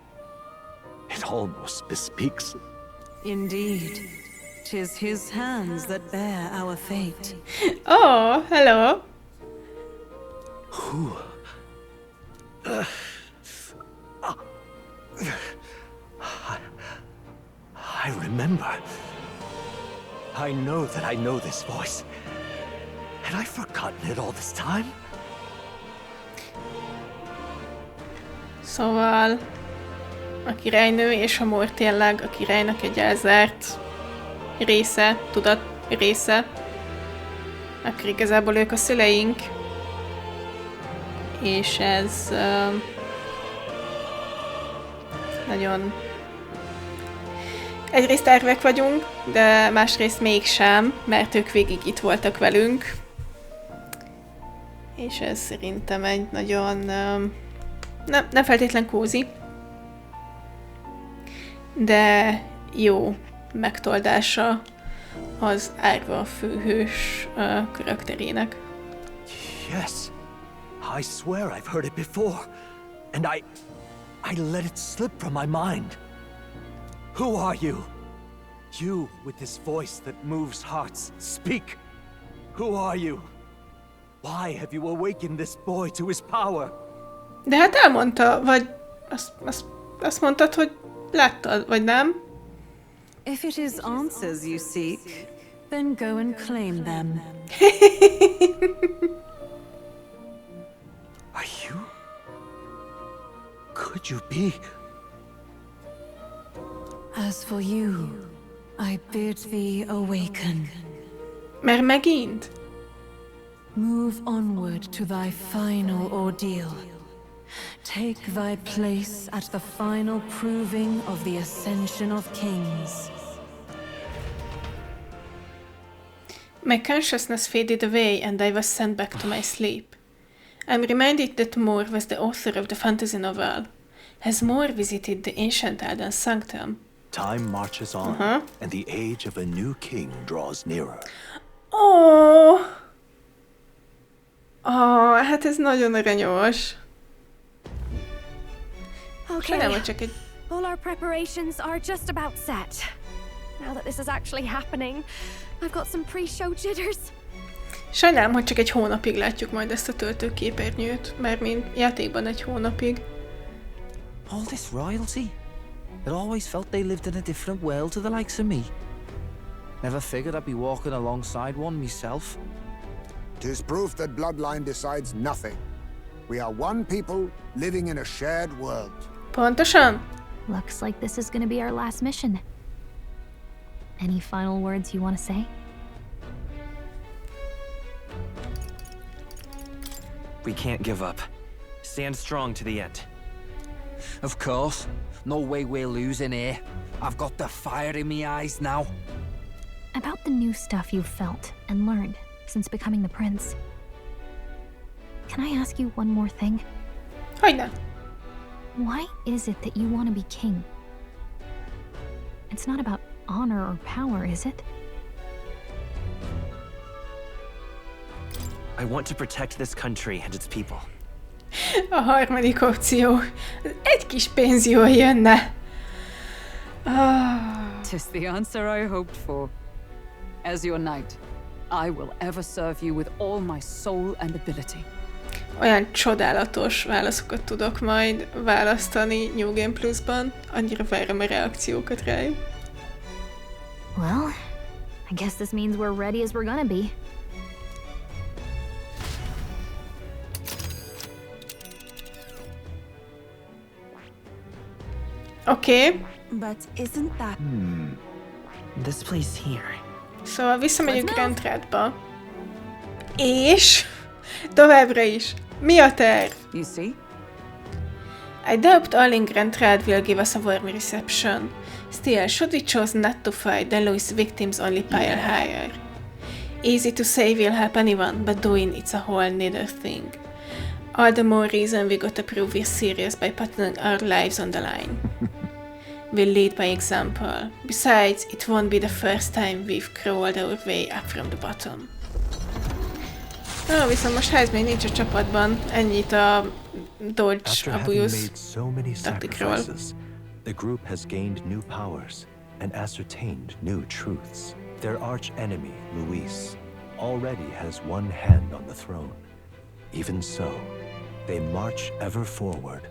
It almost bespeaks... Indeed. 'Tis his hands that bear our fate. Oh, hello. Who? I remember. I know that I know this voice. Had I forgotten it all this time? Szóval a királynő és a Mór tényleg a királynak egy elzárt része, tudat része. Akkor igazából ők a szüleink. És ez nagyon... Egyrészt tervek vagyunk, de másrészt mégsem, mert ők végig itt voltak velünk. És ez szerintem egy nagyon... nem feltétlen kózi, de jó megtoldása az árva főhős karakterének. Yes, I swear I've heard it before, and I let it slip from my mind. Who are you? You with this voice that moves hearts, speak. Who are you? Why have you awakened this boy to his power? De hát elmondta, vagy azt mondtad, hogy láttad, vagy nem? If it is answers you seek, then go and claim them. Are you? Could you be? As for you, I bid thee awaken. Mert megint? Move onward to thy final ordeal. Take thy place at the final proving of the ascension of kings. My consciousness faded away and I was sent back to my sleep. I'm reminded that Moore was the author of the fantasy novel. Has Moore visited the ancient Elden sanctum? Time marches on, and the age of a new king draws nearer. Oh, hát ez nagyon aranyos. Okay, Sajnálom, csak egy... all our preparations are just about set. Now that this is actually happening, I've got some pre-show jitters. Sajnálom, hogy csak egy hónapig látjuk majd ezt a töltőképernyőt, mert mint játékban egy hónapig. All this royalty? It always felt they lived in a different world to the likes of me. Never figured I'd be walking alongside one myself. 'Tis proof that bloodline decides nothing. We are one people living in a shared world. Pontosan? Looks like this is gonna be our last mission. Any final words you want to say? We can't give up. Stand strong to the end. Of course. No way we're losing here. I've got the fire in my eyes now. About the new stuff you've felt and learned since becoming the prince. Can I ask you one more thing? Hogyne. Why is it that you want to be king? It's not about honor or power, is it? I want to protect this country and its people. A harmadik opció. Egy kis pénz jól jönne. Tis the answer I hoped for. As your knight, I will ever serve you with all my soul and ability. Olyan csodálatos válaszokat tudok majd választani New Game Plus-ban. Annyira várom a reakciókat rájuk. Well, I guess this means we're ready as we're gonna be. Oké. But isn't that... This place here. Szóval visszamegyünk Grand Tradba. És továbbra is. Mi a terv? You see? I doubt all in Grand Trad will give us a warm reception. Still, should we choose not to fight, then Louis' victims only pile higher. Easy to say will help anyone, but doing it's a whole nother thing. All the more reason we gotta prove we're serious by putting our lives on the line. We'll lead by example. Besides, it won't be the first time we've crawled our way up from the bottom. Viszont most Ház még nincs a csapatban. Ennyit a dodge, a bújusz taktikról. The group has gained new powers and ascertained new truths. Their arch enemy, Luis, already has one hand on the throne. Even so, they march ever forward,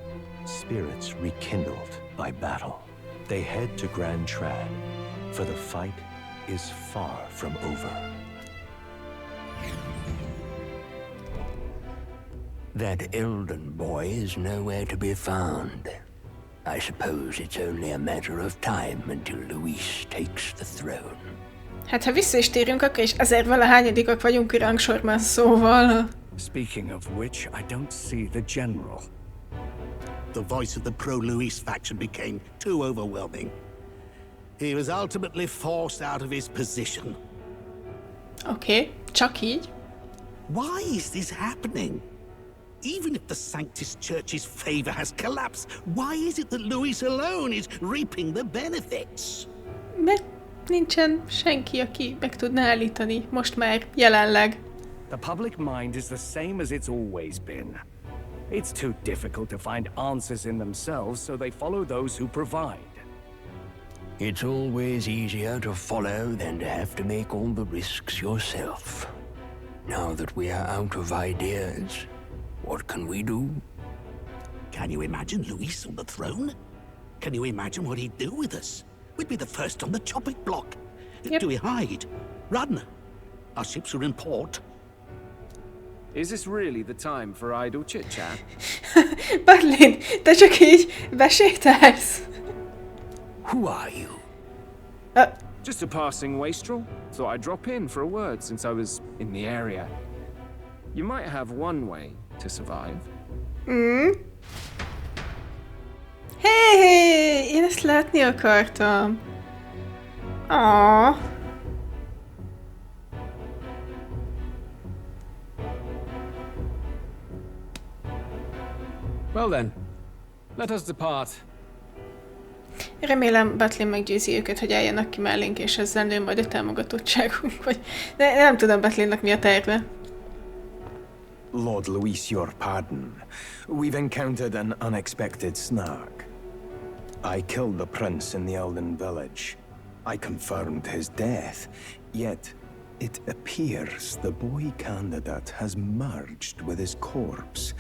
spirits rekindled by battle. They head to Grand Trad, for the fight is far from over. That Elden boy is nowhere to be found. I suppose it's only a matter of time until Luis takes the throne. Hát ha vissza is térünk, akkor is 1000-valahányadikak vagyunk a rangsorban, szóval... Speaking of which, I don't see the general. The voice of the pro-Luis faction became too overwhelming. He was ultimately forced out of his position. Oké, csak így. Why is this happening? Even if the Sanctus Church's favor has collapsed, why is it that Luis alone is reaping the benefits? Mert nincsen senki, aki meg tudná állítani, most már jelenleg. The public mind is the same as it's always been. It's too difficult to find answers in themselves, so they follow those who provide. It's always easier to follow than to have to make all the risks yourself. Now that we are out of ideas, what can we do? Can you imagine Luis on the throne? Can you imagine what he'd do with us? We'd be the first on the chopping block. Yep. Do we hide? Run? Our ships are in port. Is this really the time for idle chit-chat? Berlin, te csak így besétálsz. Who are you? Just a passing wastrel. Thought I'd drop in for a word since I was in the area. You might have one way to survive. Hey, én ezt látni akartam. Aww. Well then, let us depart. Remélem Batlin meggyőzi őket, hogy álljanak ki mellénk, és ezzel nő majd a támogatottságunk, vagy... De nem tudom Batlinnak mi a terve. Lord Luis, your pardon. We've encountered an unexpected snag. I killed the prince in the Elden village. I confirmed his death, yet it appears the boy candidate has merged with his corpse.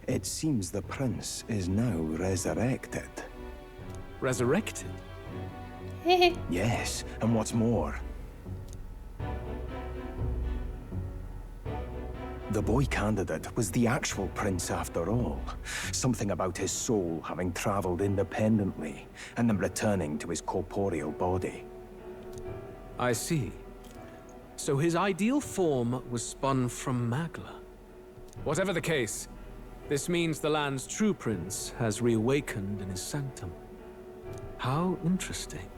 It seems the prince is now resurrected. Resurrected? Yes, and what's more, the boy candidate was the actual prince after all. Something about his soul having traveled independently and then returning to his corporeal body. I see. So his ideal form was spun from Magla. Whatever the case, this means the land's true prince has reawakened in his sanctum. How interesting.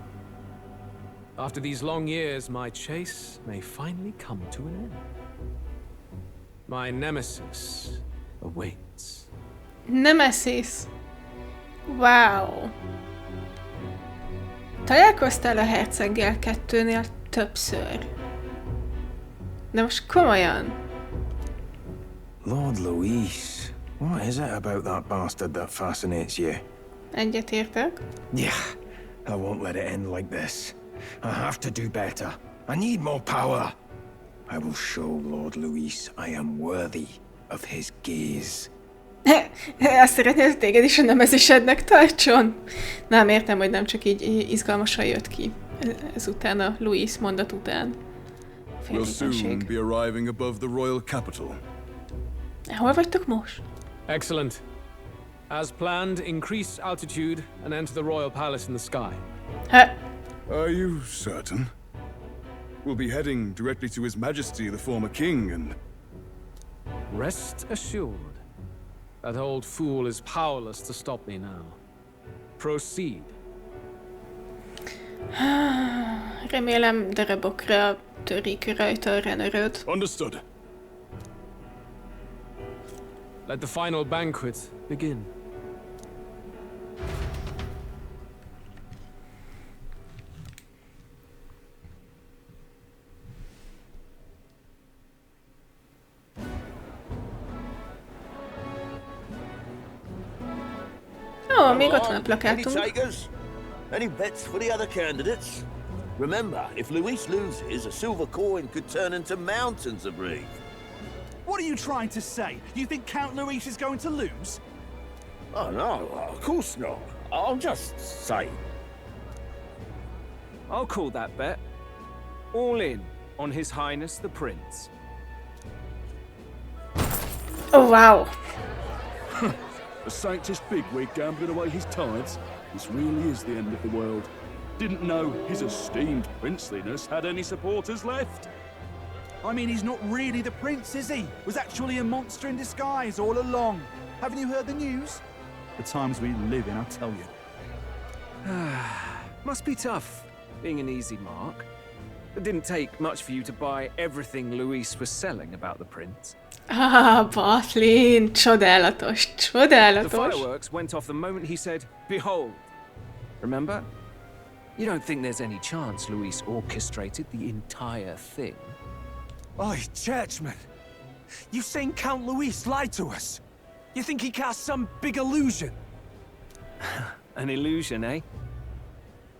After these long years, my chase may finally come to an end. My nemesis awaits. Nemesis. Wow. Találkoztál a herceggel kettőnél többször. De most komolyan. Lord Louis, what is it about that bastard that fascinates you? Egyetértek. Yeah, I won't let it end like this. I have to do better. I need more power. I will show Lord Louis I am worthy of his gaze. Azt szeretné, hogy téged is a nemezisednek tartson? Nem, értem, hogy nem csak így izgalmasan jött ki ezután a Louis mondat után. We'll soon be arriving above the royal capital. Hol vagytok most? Excellent. As planned, increase altitude and enter the royal palace in the sky. Are you certain? We'll be heading directly to His Majesty, the former king, and... Rest assured. That old fool is powerless to stop me now. Proceed. Remélem darabokra törik rajta a renőröd. Understood. Let the final banquet begin. Ó, még ott van a plakátunk. Any bets for the other candidates? Remember, if Louis loses, a silver coin could turn into mountains of Rieg. What are you trying to say? You think Count Louis is going to lose? Oh no, of course not. I'm just saying. I'll call that bet. All in on His Highness the Prince. Oh wow. A Sanctus bigwig gambling away his tithes? This really is the end of the world. Didn't know his esteemed princeliness had any supporters left. I mean, he's not really the prince, is he? Was actually a monster in disguise all along. Haven't you heard the news? The times we live in, I tell you. Must be tough, being an easy mark. It didn't take much for you to buy everything Louis was selling about the prince. Batlin, csodálatos, csodálatos. The fireworks went off the moment he said, "Behold." Remember? You don't think there's any chance Louis orchestrated the entire thing? Oi, churchman. You've seen Count Louis lie to us? You think he cast some big illusion? An illusion, eh?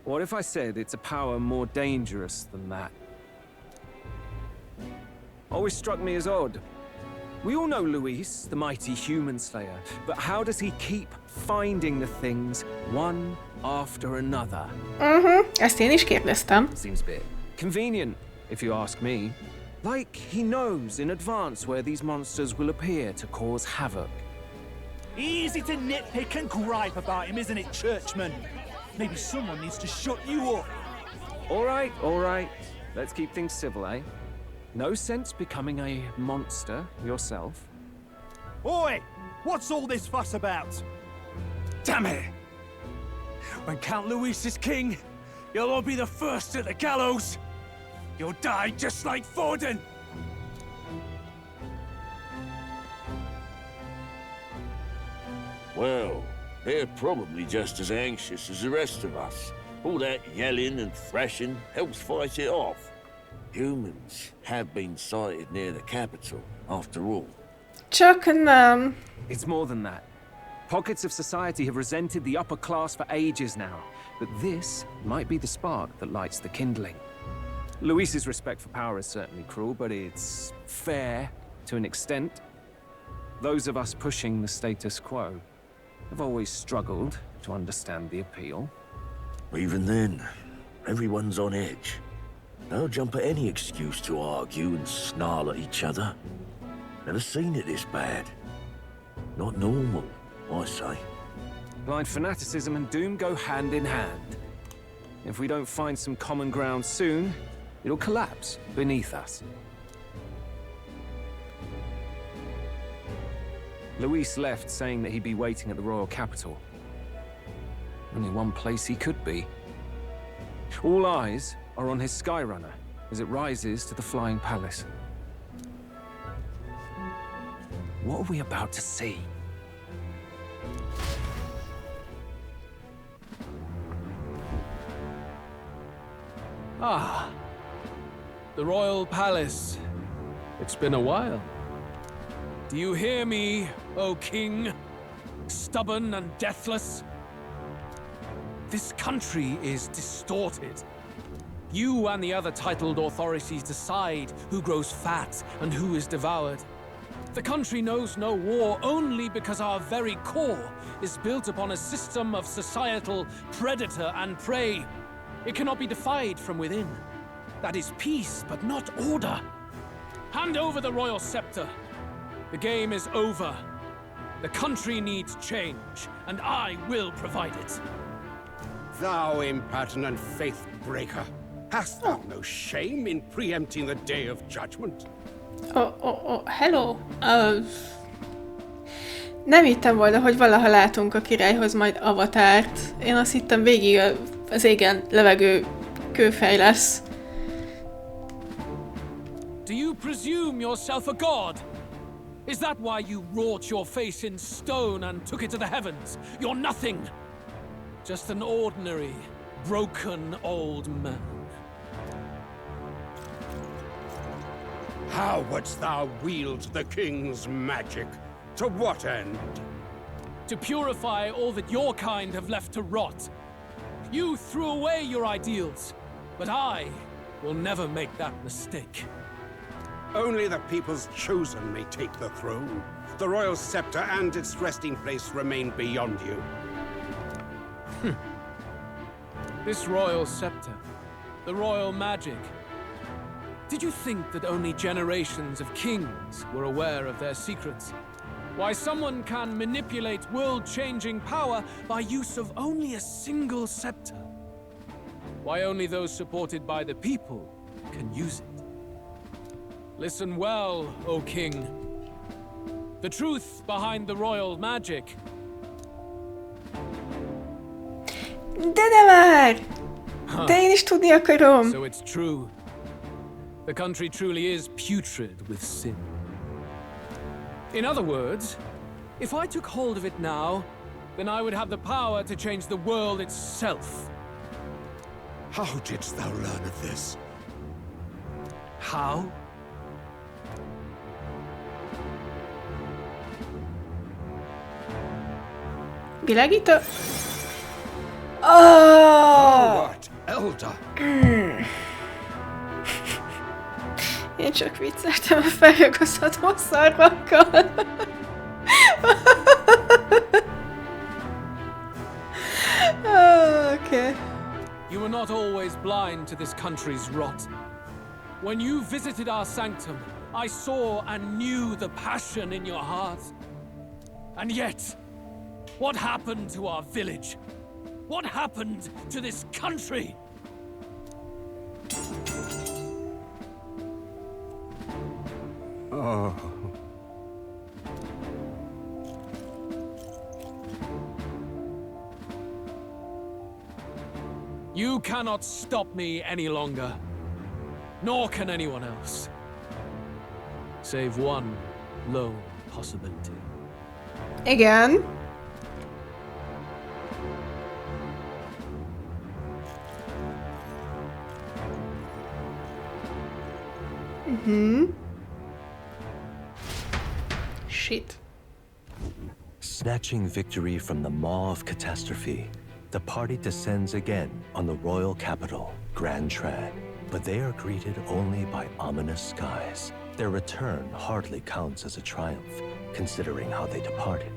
What if I said it's a power more dangerous than that? Always struck me as odd. We all know Louis, the mighty human slayer, but how does he keep finding the things one after another? Ezt én is kérdeztem. Seems a bit convenient, if you ask me. Like he knows in advance where these monsters will appear to cause havoc. Easy to nitpick and gripe about him, isn't it, churchman? Maybe someone needs to shut you up. All right. Let's keep things civil, eh? No sense becoming a monster yourself. Oi! What's all this fuss about? Damn it! When Count Louis is king, you'll all be the first at the gallows. You'll die just like Forden. Well, they're probably just as anxious as the rest of us. All that yelling and thrashing helps fight it off. Humans have been sighted near the capital, after all. Csak nem. It's more than that. Pockets of society have resented the upper class for ages now, but this might be the spark that lights the kindling. Louis's respect for power is certainly cruel, but it's fair to an extent. Those of us pushing the status quo have always struggled to understand the appeal. Even then, everyone's on edge. They'll jump at any excuse to argue and snarl at each other. Never seen it this bad. Not normal, I say. Blind fanaticism and doom go hand in hand. If we don't find some common ground soon, it'll collapse beneath us. Louis left saying that he'd be waiting at the royal capital. Only one place he could be. All eyes are on his Skyrunner as it rises to the flying palace. what are we about to see? Ah, the royal palace. It's been a while. Do you hear me, O king? Stubborn and deathless? This country is distorted. You and the other titled authorities decide who grows fat and who is devoured. The country knows no war only because our very core is built upon a system of societal predator and prey. It cannot be defied from within. That is peace, but not order. Hand over the royal scepter. The game is over. The country needs change, and I will provide it. Thou impertinent faith breaker, hast thou no shame in preempting the day of judgment? Hello. Nem hittem volna, hogy valaha látunk a királyhoz majd avatárt. Én azt hittem végig az égen levegő kőfej lesz. Do you presume yourself a god? Is that why you wrought your face in stone and took it to the heavens? You're nothing. Just an ordinary, broken old man. How wouldst thou wield the king's magic? To what end? To purify all that your kind have left to rot. You threw away your ideals, but I will never make that mistake. Only the people's chosen may take the throne. The royal scepter and its resting place remain beyond you. This royal scepter, the royal magic. Did you think that only generations of kings were aware of their secrets? Why someone can manipulate world-changing power by use of only a single scepter? Why only those supported by the people can use it? Listen well, O king. The truth behind the royal magic. De már! De én is tudni akarom! So it's true. The country truly is putrid with sin. In other words, if I took hold of it now, then I would have the power to change the world itself. How didst thou learn of this? How? Világító? Oh! What, elda? Én csak vicceltem a felragasztható szarvakkal. Okay. You were not always blind to this country's rot. When you visited our sanctum, I saw and knew the passion in your heart. And yet, what happened to our village? What happened to this country? Oh. You cannot stop me any longer. Nor can anyone else. Save one lone possibility. Igen. Shit. Snatching victory from the maw of catastrophe, the party descends again on the royal capital, Grand Trad. But they are greeted only by ominous skies. Their return hardly counts as a triumph, considering how they departed.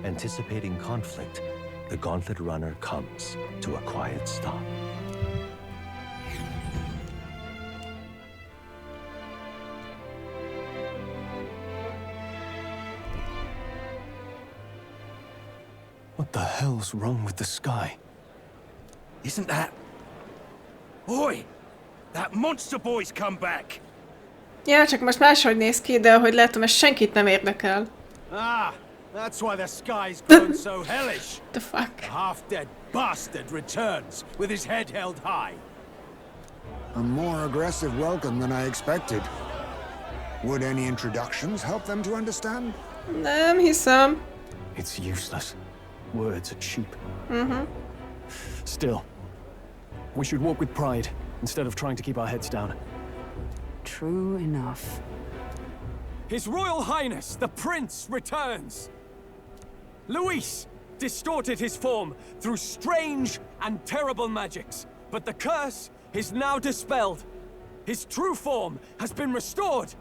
Anticipating conflict, the Gauntlet Runner comes to a quiet stop. What the hell's wrong with the sky? Isn't that... Oi! That monster boy's come back! Ja, csak most máshogy néz ki, de ahogy látom, ez senkit nem érdekel. Ah, that's why the sky's grown so hellish. The fuck? The half-dead bastard returns with his head held high. A more aggressive welcome than I expected. Would any introductions help them to understand? Nem hiszem. It's useless. Words are cheap. Mhm. Still, we should walk with pride instead of trying to keep our heads down. True enough. His Royal Highness, the Prince, returns! Luis distorted his form through strange and terrible magics, but the curse is now dispelled. His true form has been restored!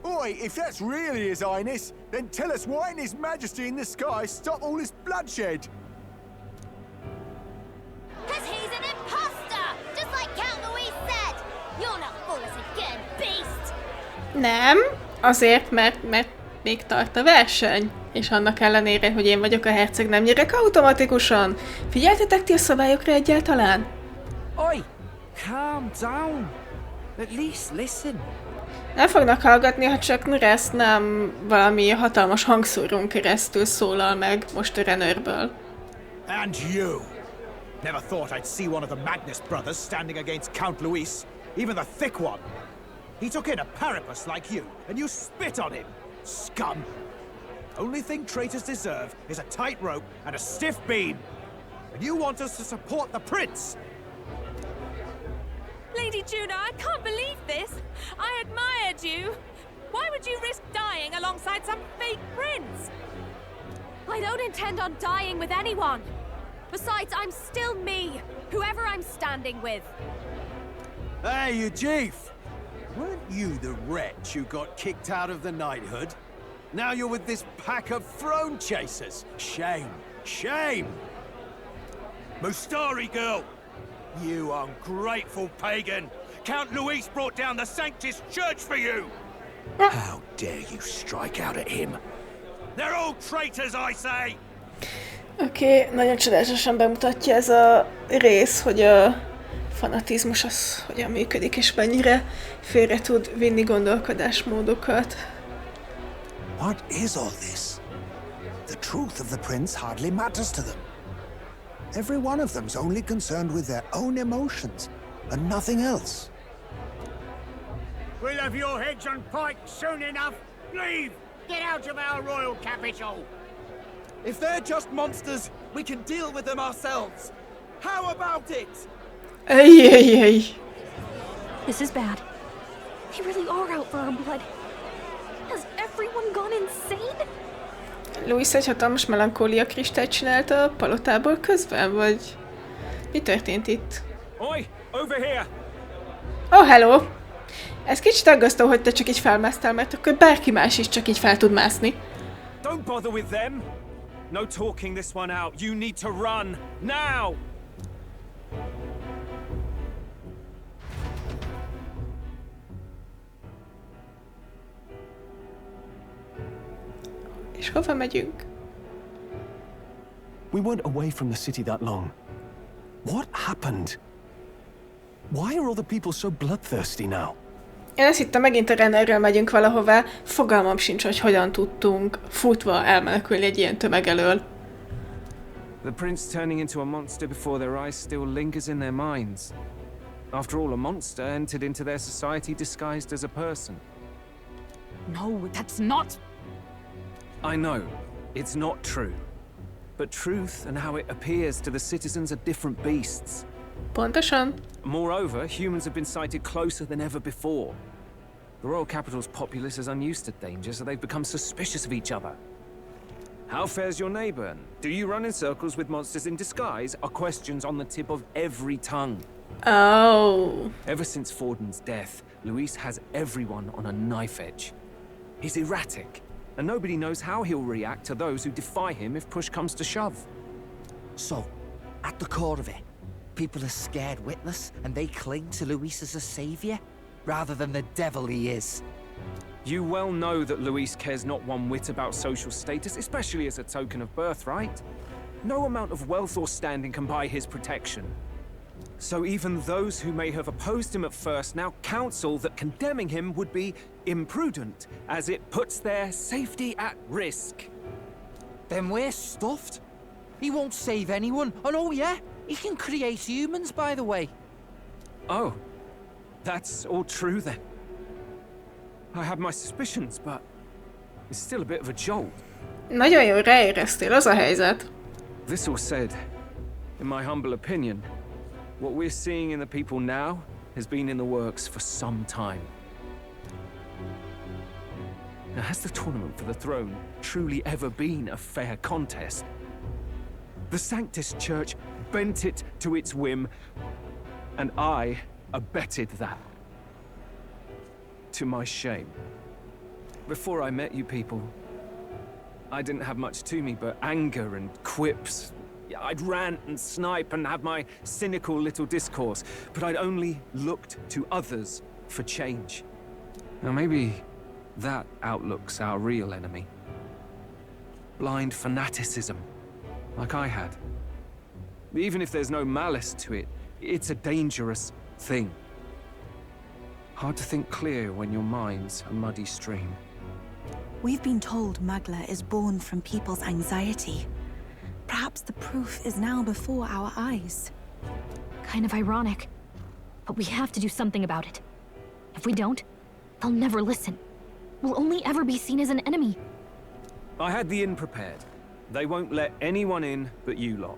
Oi, if that's really His Highness, then tell us why in His Majesty in the sky stop all this bloodshed? 'Cause he's an imposter! Just like Count Louis said! You'll not fool us again, beast! Nem, azért, mert még tart a verseny. És annak ellenére, hogy én vagyok a herceg, nem nyerek automatikusan. Figyeltetek ti a szabályokra egyáltalán? Oi! Calm down! At least listen. Nem fognak hallgatni, ha csak Nurász nem valami hatalmas hangszórón keresztül szólal meg most a Renőrből. And you! Never thought I'd see one of the Magnus brothers standing against Count Luis, even the thick one. He took in a Paripus like you, and you spit on him, scum! Only thing traitors deserve is a tight rope and a stiff beam. And you want us to support the prince? Lady Juna, I can't believe this! I admired you! Why would you risk dying alongside some fake prince? I don't intend on dying with anyone. Besides, I'm still me, whoever I'm standing with. Hey, you chief! Weren't you the wretch who got kicked out of the knighthood? Now you're with this pack of throne chasers. Shame. Shame! Mustari girl! You ungrateful pagan! Count Luis brought down the Sanctus Church for you! How dare you strike out at him? They're all traitors, I say! Oké, nagyon csodálatosan bemutatja ez a rész, hogy a fanatizmus az hogyan működik, és mennyire félre tud vinni gondolkodásmódokat. What is all this? The truth of the prince hardly matters to them. Every one of them's only concerned with their own emotions and nothing else. We'll have your heads on pikes soon enough! Leave! Get out of our royal capital! If they're just monsters, we can deal with them ourselves. How about it? Ay. This is bad. They really are out for our blood. Has everyone gone insane? Luis egy hatalmas melankólia kristályt csinált a palotából közben, vagy mi történt itt? Oi, over here! Oh, hello! Ez kicsit aggasztó, hogy te csak így felmásztál, mert akkor bárki más is csak így fel tud mászni. Don't bother with them! No talking this one out. You need to run, now! És hova megyünk? We weren't away from the city that long. What happened? Why are all the people so bloodthirsty now? Én azt hittem, megint a Rennerről megyünk valahová, fogalmam sincs, hogy hogyan tudtunk futva elmenekülni egy ilyen tömeg elől. The prince turning into a monster before their eyes still lingers in their minds. After all, a monster entered into their society disguised as a person. No, that's not... I know, it's not true. But truth and how it appears to the citizens are different beasts. Pontosan. Moreover, humans have been sighted closer than ever before. The royal capital's populace is unused to danger, so they've become suspicious of each other. How fares your neighbor? Do you run in circles with monsters in disguise? Are questions on the tip of every tongue. Oh. Ever since Forden's death, Luis has everyone on a knife edge. He's erratic, and nobody knows how he'll react to those who defy him if push comes to shove. So, at the core of it, people are scared witless, and they cling to Luis as a savior, rather than the devil he is. You well know that Luis cares not one whit about social status, especially as a token of birthright. No amount of wealth or standing can buy his protection. So even those who may have opposed him at first now counsel that condemning him would be imprudent, as it puts their safety at risk. Then we're stuffed. He won't save anyone, and oh yeah, he can create humans, by the way. Oh, that's all true then. I had my suspicions, but it's still a bit of a jolt. Nagyon jól ráéreztél, az a helyzet. This all said, in my humble opinion, what we're seeing in the people now has been in the works for some time. Now, has the tournament for the throne truly ever been a fair contest? The Sanctus Church bent it to its whim, and I abetted that. To my shame. Before I met you people, I didn't have much to me but anger and quips. I'd rant and snipe and have my cynical little discourse, but I'd only looked to others for change. Now maybe that outlook's our real enemy. Blind fanaticism, like I had. Even if there's no malice to it, it's a dangerous thing. Hard to think clear when your mind's a muddy stream. We've been told Magla is born from people's anxiety. Perhaps the proof is now before our eyes. Kind of ironic. But we have to do something about it. If we don't, they'll never listen. We'll only ever be seen as an enemy. I had the inn prepared. They won't let anyone in but you lot.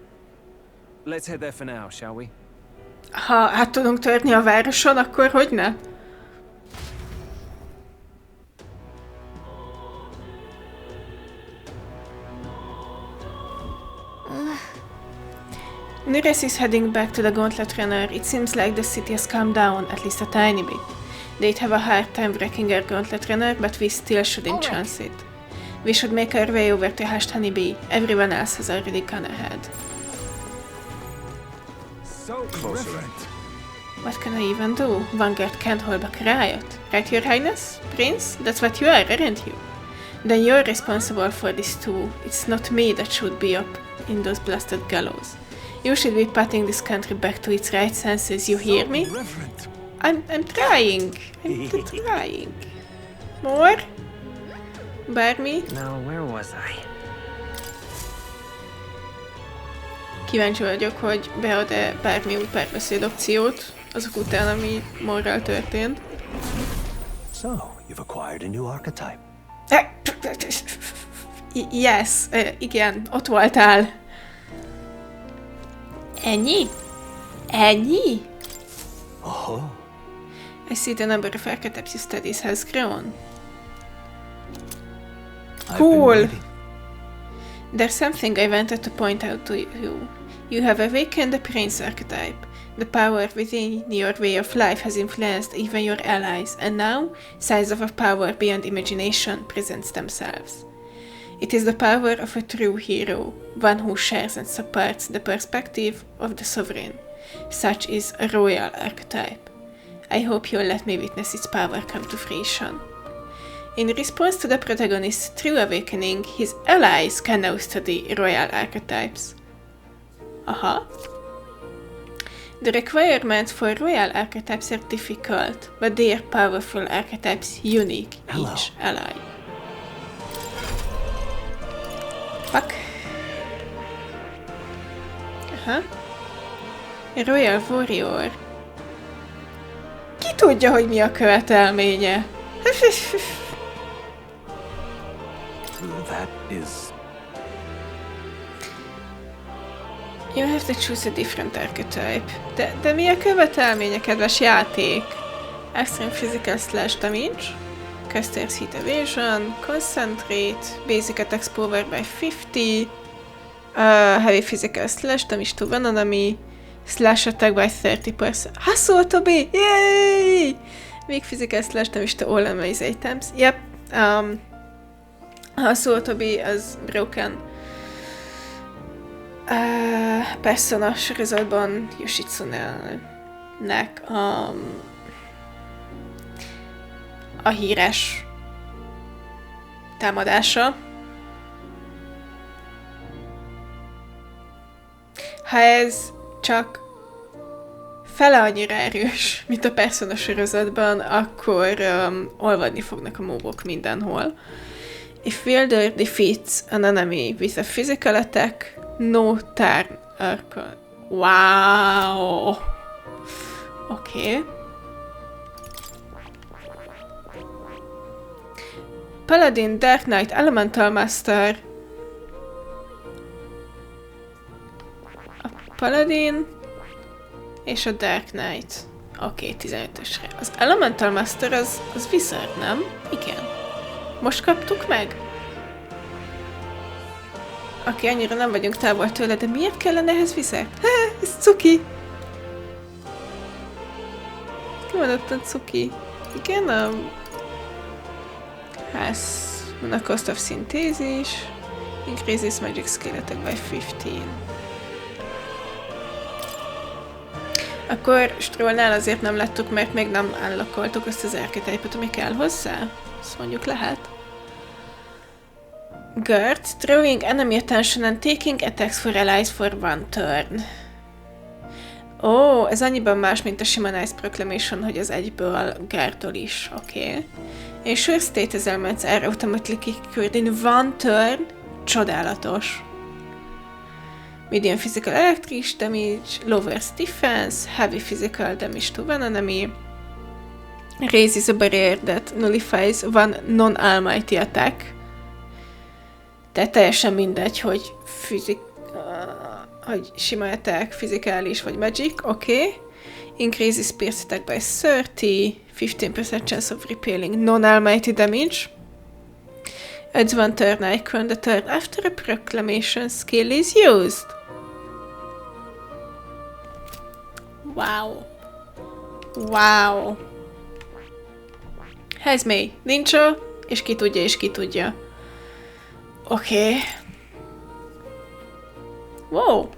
Let's head there for now, shall we? Ha át tudunk törni a városon, akkor hogy ne? Nereus is heading back to the Gauntlet Runner. It seems like the city has calmed down, at least a tiny bit. They'd have a hard time wrecking our Gauntlet Runner, but we still shouldn't chance it. We should make our way over to Hushed Honeybee. Everyone else has already gone ahead. So close. What can I even do? Vanguard can't hold back a riot. Right, Your Highness? Prince? That's what you are, aren't you? Then you're responsible for this too. It's not me that should be up in those blasted gallows. You should be putting this country back to its right senses, you hear me? I'm trying. I'm trying. More? Bármi? Now, where was I? Kíváncsi vagyok, hogy bead-e bármi új párbeszéd opciót azok után, ami Morral történt. So, you've acquired a new archetype. Yes, igen, ott voltál. Ennyi? Ennyi? Oh. I see the number of archetypes you studies has grown. Cool. There's something I wanted to point out to you. You have awakened the Prince archetype. The power within your way of life has influenced even your allies, and now signs of a power beyond imagination presents themselves. It is the power of a true hero, one who shares and supports the perspective of the sovereign. Such is a royal archetype. I hope you'll let me witness its power come to fruition. In response to the protagonist's true awakening, his allies can now study royal archetypes. Aha. The requirements for royal archetypes are difficult, but they are powerful archetypes unique each ally. Fuck. Aha. A Royal Warrior. Ki tudja, hogy mi a követelménye? That is... You have to choose a different archetype. De mi a követelménye, kedves játék? Extreme Physical Slash Damage, Caster's Hit Evasion, Concentrate, Basic Attacks Power by 50, Heavy Physical Slash Damage to one enemy, Slash Attack by 30%. Hustle to be! Yay! Weak Physical Slash Damage to all enemies items. Yep. Hustle to be az Broken Persona sorozatban Yoshitsune-nek a híres támadása. Ha ez csak fele annyira erős, mint a Persona sorozatban, akkor olvadni fognak a mobok mindenhol. If Wielder defeats an enemy with a physical attack, no turn arc. Wow! Oké. Paladin, Dark Knight, Elemental Master. A Paladin és a Dark Knight. Oké, 15-ösre. Az Elemental Master az Wizard, nem? Igen. Most kaptuk meg? Oké, annyira nem vagyunk távol tőle, de miért kellene ehhez Wizard? Ez cuki! Kimondottan cuki. Igen, a a cost of synthesis increases magic skill attack by 15. Akkor Strollnál azért nem láttuk, mert még nem unlockoltuk azt az archetype-ot, ami kell hozzá. Azt mondjuk lehet. Guard, throwing enemy attention and taking attacks for allies for one turn. Ó, ez annyiban más, mint a sima Nice Proclamation, hogy az egyből Guardol is, oké. Ensure status elements are automatically cured in one turn. Csodálatos. Medium physical electric damage, lowers defense, heavy physical damage to one enemy. Raises a barrier that nullifies one non-almighty attack. Tehát teljesen mindegy, hogy hogy sima attack, fizikális vagy magic, oké. Increases pierce attack by 30, 15% chance of repelling non-almighty damage. Adds one turn icon the turn after a proclamation skill is used. Wow. Wow. Ez mély. Nincs és ki tudja, és ki tudja. Oké. Wow.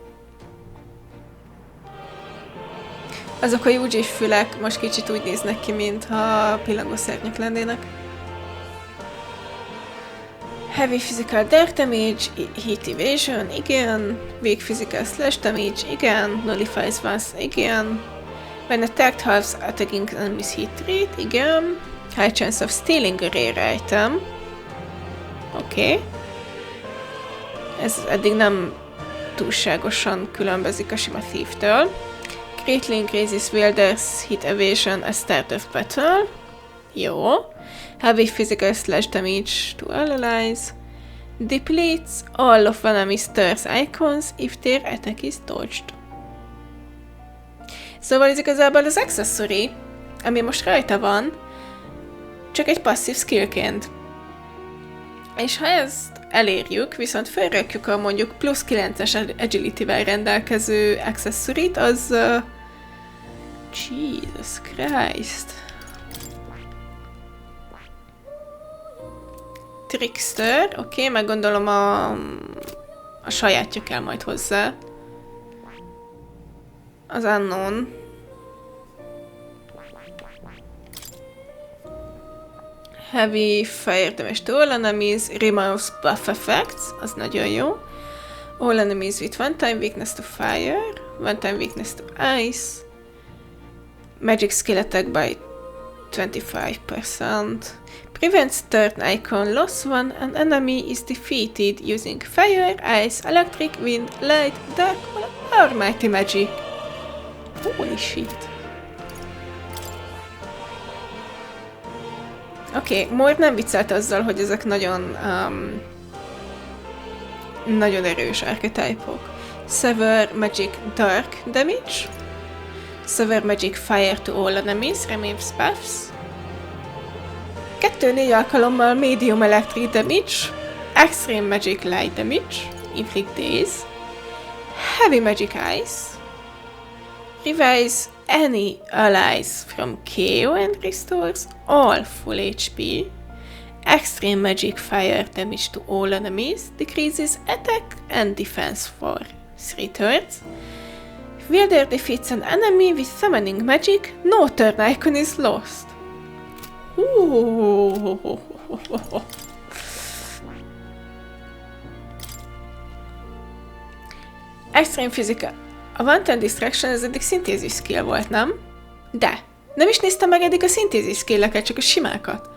Azok a UG fülek most kicsit úgy néznek ki, mintha pillangószárnyak lennének. Heavy physical dark damage, heat evasion, igen. Weak physical slash damage, igen. Nullifies once, igen. When attacked halves attacking enemies hit rate, igen. High chance of stealing a rare item. Oké. Ez eddig nem túlságosan különbözik a sima Thief-től. Greatly increases wielders hit evasion at start of battle. Jó. Heavy physical slash damage to all allies. Depletes all of enemy's turns icons if their attack is dodged. Szóval ez igazából az accessory, ami most rajta van, csak egy passzív skillként. És ha ezt elérjük, viszont felrakjuk a mondjuk plusz 9-es agility-vel rendelkező accessory-t, az... Jesus Christ. Trickster, oké, meg gondolom a sajátja kell majd hozzá. Az unknown. Heavy fire damage to all enemies, removes buff effects, az nagyon jó. All enemies with one time weakness to fire, one time weakness to ice. Magic skill attack by 25%. Prevents turn icon loss when an enemy is defeated using fire, ice, electric, wind, light, dark, or mighty magic. Holy shit. Oké, Mort nem viccelt azzal, hogy ezek nagyon nagyon erős archetype-ok. Sever Magic Dark Damage. Sever Magic Fire to all enemies, removes buffs. 2-4 alkalommal Medium Electric Damage. Extreme Magic Light Damage. Inflict Daze. Heavy Magic Ice. Revise any allies from KO and restores all full HP. Extreme Magic Fire damage to all enemies, decreases attack and defense for 3 turns. Wielder defeats an enemy with summoning magic, no turn icon is lost. Extreme Physical. A One-Time Distraction ez eddig szintézis skill volt, nem? De nem is néztem meg eddig a szintézis skilleket, csak a simákat.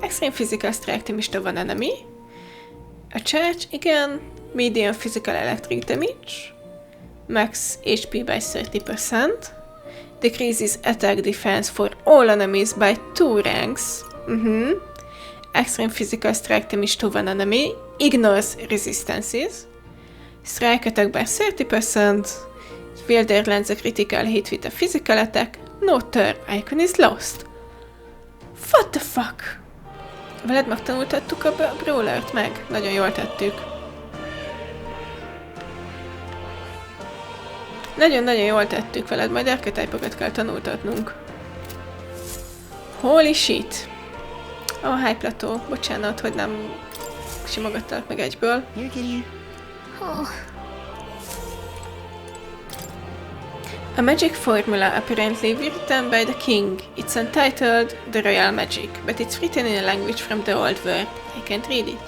Extreme Physical Strike damage to one enemy. A Charge, igen. Medium Physical Electric Damage. Max HP by 30%. Decreases attack defense for all enemies by 2 ranks. Extreme physical strike damage to one enemy. Ignores resistances. Strike attack by 30%. Wielder lands a critical hit with a physical attack. No turn icon is lost. What the fuck? Veled megtanultattuk a brawlert meg? Nagyon jól tettük. Nagyon-nagyon jól tettük veled, majd archetype-okat kell tanultatnunk. Holy shit! High plateau. Bocsánat, hogy nem simogattalak meg egyből. A magic formula apparently written by the king. It's untitled The Royal Magic, but it's written in a language from the old world. I can't read it.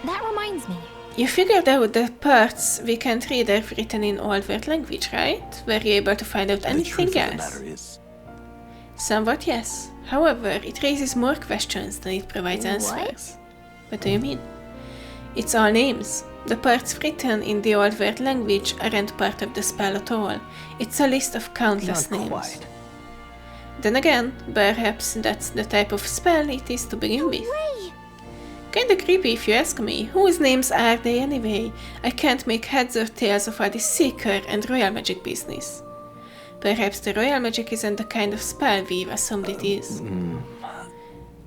That reminds me. You figured out the parts we can't read are written in old world language, right? Were you able to find out anything else? Somewhat, yes. However, it raises more questions than it provides answers. What do you mean? It's all names. The parts written in the old world language aren't part of the spell at all. It's a list of countless names. Then again, perhaps that's the type of spell it is to begin with. Kinda creepy if you ask me. Whose names are they anyway? I can't make heads or tails of all this seeker and royal magic business. Perhaps the royal magic isn't the kind of spell we've assumed it is.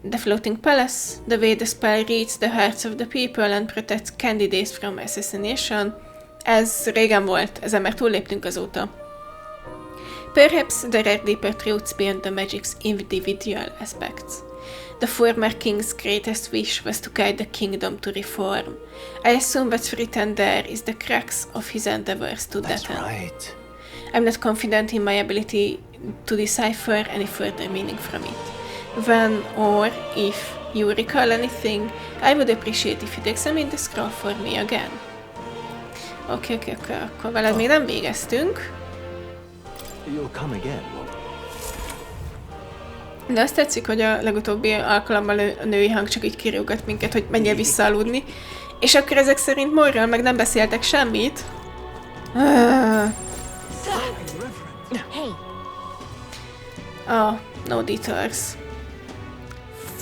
The floating palace, the way the spell reads the hearts of the people and protects candidates from assassination, ez régen volt, ezen már túlléptünk azóta. Perhaps there are deeper truths beyond the magic's individual aspects. The former king's greatest wish was to guide the kingdom to reform. I assume what's written there is the crux of his endeavors to that end. Right. I'm not confident in my ability to decipher any further meaning from it. When or if you recall anything, I would appreciate if you'd examine the scroll for me again. Oké, akkor veled még nem végeztünk. You'll come again. De azt tetszik, hogy a legutóbbi alkalommal a női hang csak így kirúgat minket, hogy menjél vissza aludni. És akkor ezek szerint Morral meg nem beszéltek semmit. No detours.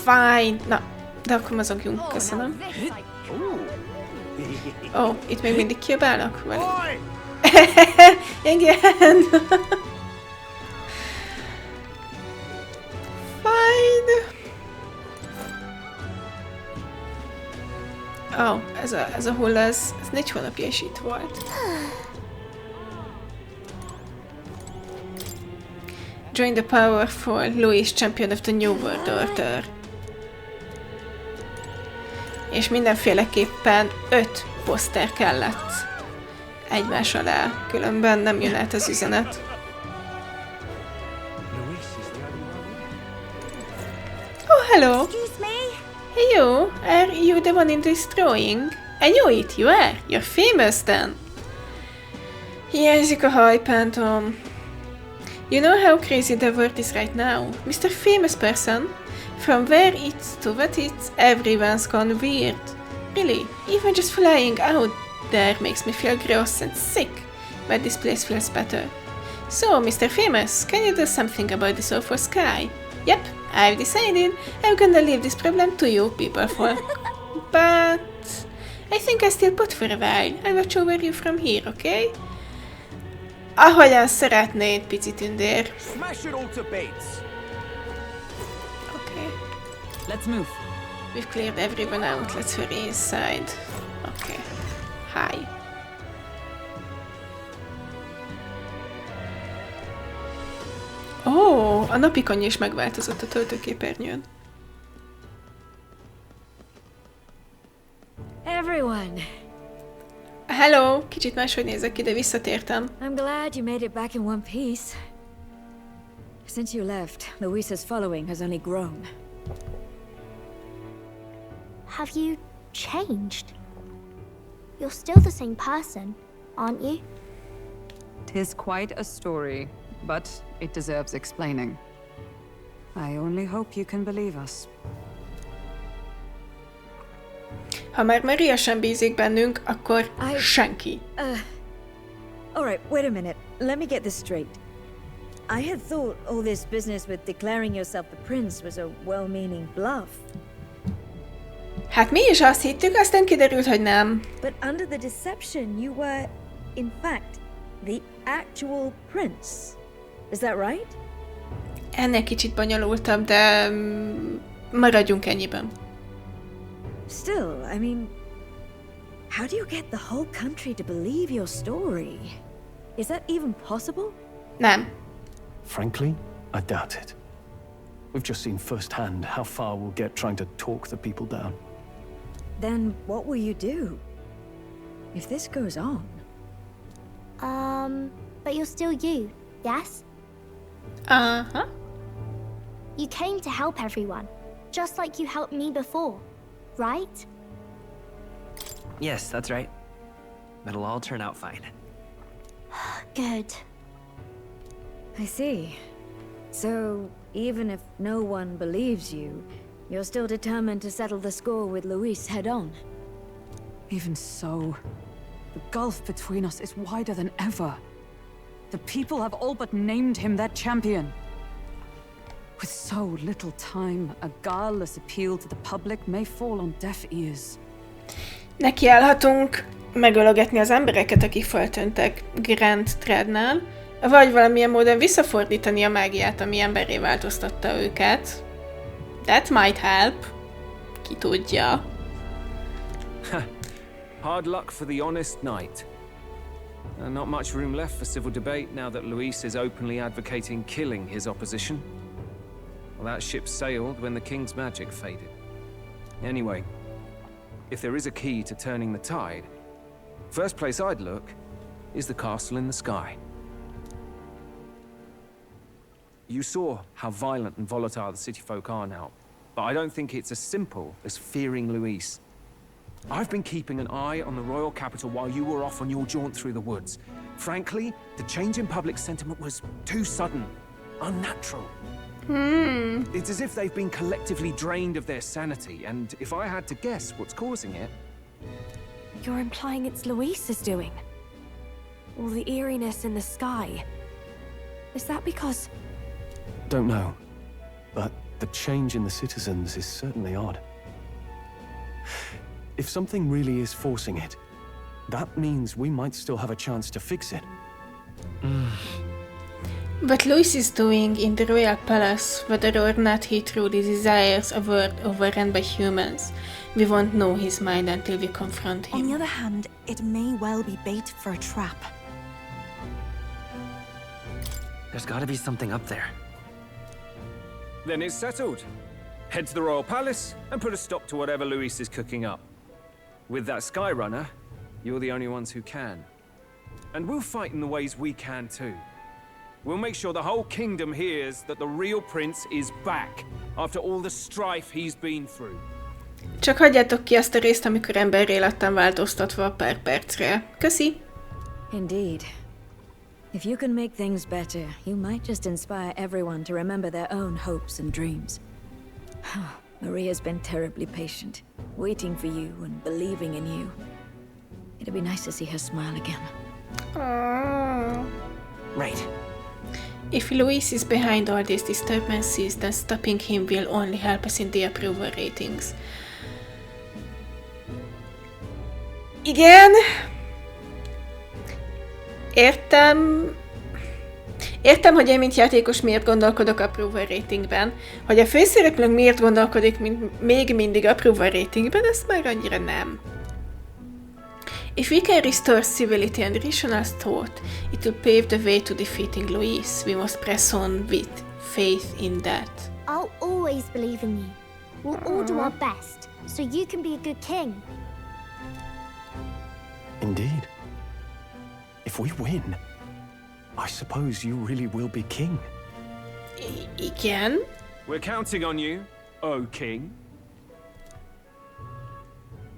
Fine. Na, de akkor mozogjunk, köszönöm. Itt még mindig kiabálnak? Igen. Fine. Ez a hull, ez 4 hónapja is itt volt. Join the powerful Louis, champion of the New World Order. És mindenféleképpen 5 poszter kellett egymás alá, különben nem jön át az üzenet. Oh, hello! Excuse me? Hey you, are you the one in this drawing? I knew it, you are! You're famous then! Hiányzik a hajpántom. You know how crazy the world is right now? Mr. Famous Person? From where it's to what it's, everyone's gone weird. Really, even just flying out there makes me feel gross and sick, but this place feels better. So, Mr. Famous, can you do something about this awful sky? Yep, I've decided I'm gonna leave this problem to you, people folk. But I think I'll still put for a while. I'll watch over you from here, okay? Ahogyan szeretnéd, pici tündér. Smash it all to bits. Okay. Let's move. We've cleared everyone out. Let's hurry inside. Okay. Hi. A napikony is megváltozott a töltőképernyőn. Everyone. Hello! Kicsit máshogy nézek ki, de visszatértem. I'm glad you made it back in one piece. Since you left, Luisa's following has only grown. Have you changed? You're still the same person, aren't you? 'Tis quite a story, but it deserves explaining. I only hope you can believe us. Ha már Maria sem bízik bennünk, akkor senki. Alright, wait a minute. Let me get this straight. I had thought all this business with declaring yourself the prince was a well-meaning bluff. Hát mi is azt hittük, aztán kiderült, hogy nem. But under the deception, you were, in fact, the actual prince. Is that right? Ennél kicsit bonyolultabb, de maradjunk ennyiben. Still, I mean, how do you get the whole country to believe your story? Is that even possible? Nem. Frankly, I doubt it. We've just seen firsthand how far we'll get trying to talk the people down. Then what will you do? If this goes on? But you're still you, yes? Uh-huh. You came to help everyone, just like you helped me before, right? Yes, that's right. It'll all turn out fine. Good. I see. So, even if no one believes you, you're still determined to settle the score with Luis head-on? Even so, the gulf between us is wider than ever. The people have all but named him their champion. With so little time, a guileless appeal to the public may fall on deaf ears. Nekiállhatunk megölegetni az embereket, akik feltűntek Grand Tradnál, vagy valamilyen módon visszafordítani a mágiát, ami emberré változtatta őket. That might help. Ki tudja. Hard luck for the honest knight. Not much room left for civil debate now that Luis is openly advocating killing his opposition. Well, that ship sailed when the king's magic faded. Anyway, if there is a key to turning the tide, first place I'd look is the castle in the sky. You saw how violent and volatile the city folk are now, but I don't think it's as simple as fearing Luis. I've been keeping an eye on the royal capital while you were off on your jaunt through the woods. Frankly, the change in public sentiment was too sudden, unnatural. It's as if they've been collectively drained of their sanity, and if I had to guess what's causing it... You're implying it's Luis's doing? All the eeriness in the sky. Is that because... Don't know, but the change in the citizens is certainly odd. If something really is forcing it, that means we might still have a chance to fix it. What Luis is doing in the royal palace, whether or not he truly desires a world overrun by humans, we won't know his mind until we confront him. On the other hand, it may well be bait for a trap. There's gotta be something up there. Then it's settled. Head to the royal palace and put a stop to whatever Luis is cooking up. With that Skyrunner, you're the only ones who can. And we'll fight in the ways we can too. We'll make sure the whole kingdom hears that the real prince is back after all the strife he's been through. Csak hagyjátok ki azt a részt, amikor emberré lettem változtatva pár percre. Köszi! Indeed. If you can make things better, you might just inspire everyone to remember their own hopes and dreams. Maria's been terribly patient, waiting for you and believing in you. It'd be nice to see her smile again. Aww. Right. If Luis is behind all these disturbances, then stopping him will only help us in the approval ratings. Igen. Értem, hogy én, mint játékos miért gondolkodok approval ratingben. Hogy a főszereplőnk miért gondolkodik még mindig approval ratingben, ezt már annyira nem. If we can restore civility and rational thought, it will pave the way to defeating Luis. We must press on with faith in that. I'll always believe in you. We'll all do our best, so you can be a good king. Indeed. If we win, I suppose you really will be king. Igen? We're counting on you, O king.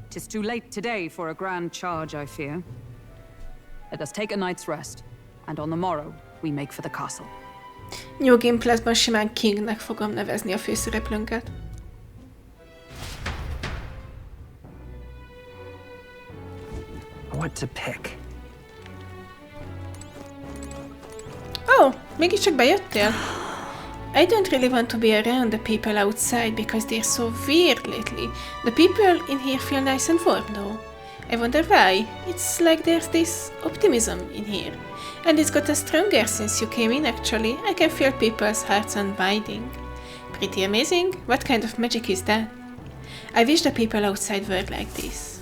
'Tis too late today for a grand charge, I fear. Let us take a night's rest, and on the morrow we make for the castle. New Game Plus-ban simán Kingnek fogom nevezni a főszereplőnket. What to pick? Oh, mégiscsak bejöttél? I don't really want to be around the people outside because they're so weird lately. The people in here feel nice and warm though. I wonder why. It's like there's this optimism in here. And it's gotten stronger since you came in actually. I can feel people's hearts unbinding. Pretty amazing. What kind of magic is that? I wish the people outside were like this.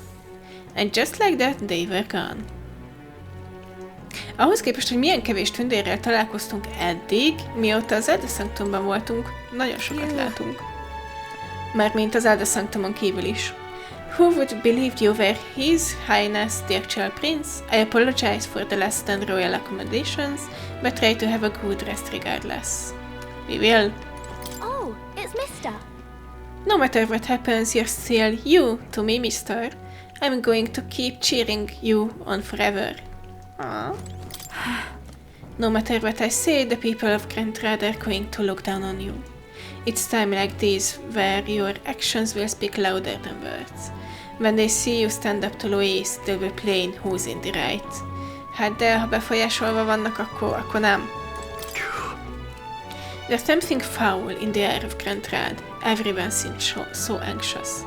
And just like that, they were gone. Ahhoz képest, hogy milyen kevés tündérrel találkoztunk eddig, mióta az Elda Sanctumban voltunk, nagyon sokat látunk. Mármint az Elda Sanctumon kívül is. Who would believe you were His Highness the actual prince? I apologize for the less than royal accommodations, but try to have a good rest regardless. We will. Oh, it's Mister. No matter what happens, you're still you to me, mister. I'm going to keep cheering you on forever. Aww. No matter what I say, the people of Grand Tradba are going to look down on you. It's time like this where your actions will speak louder than words. When they see you stand up to Louis, they'll be plain who's in the right. Hát de, ha befolyásolva vannak, akkor nem. There's something foul in the air of Grand Tradba. Everyone seems so anxious.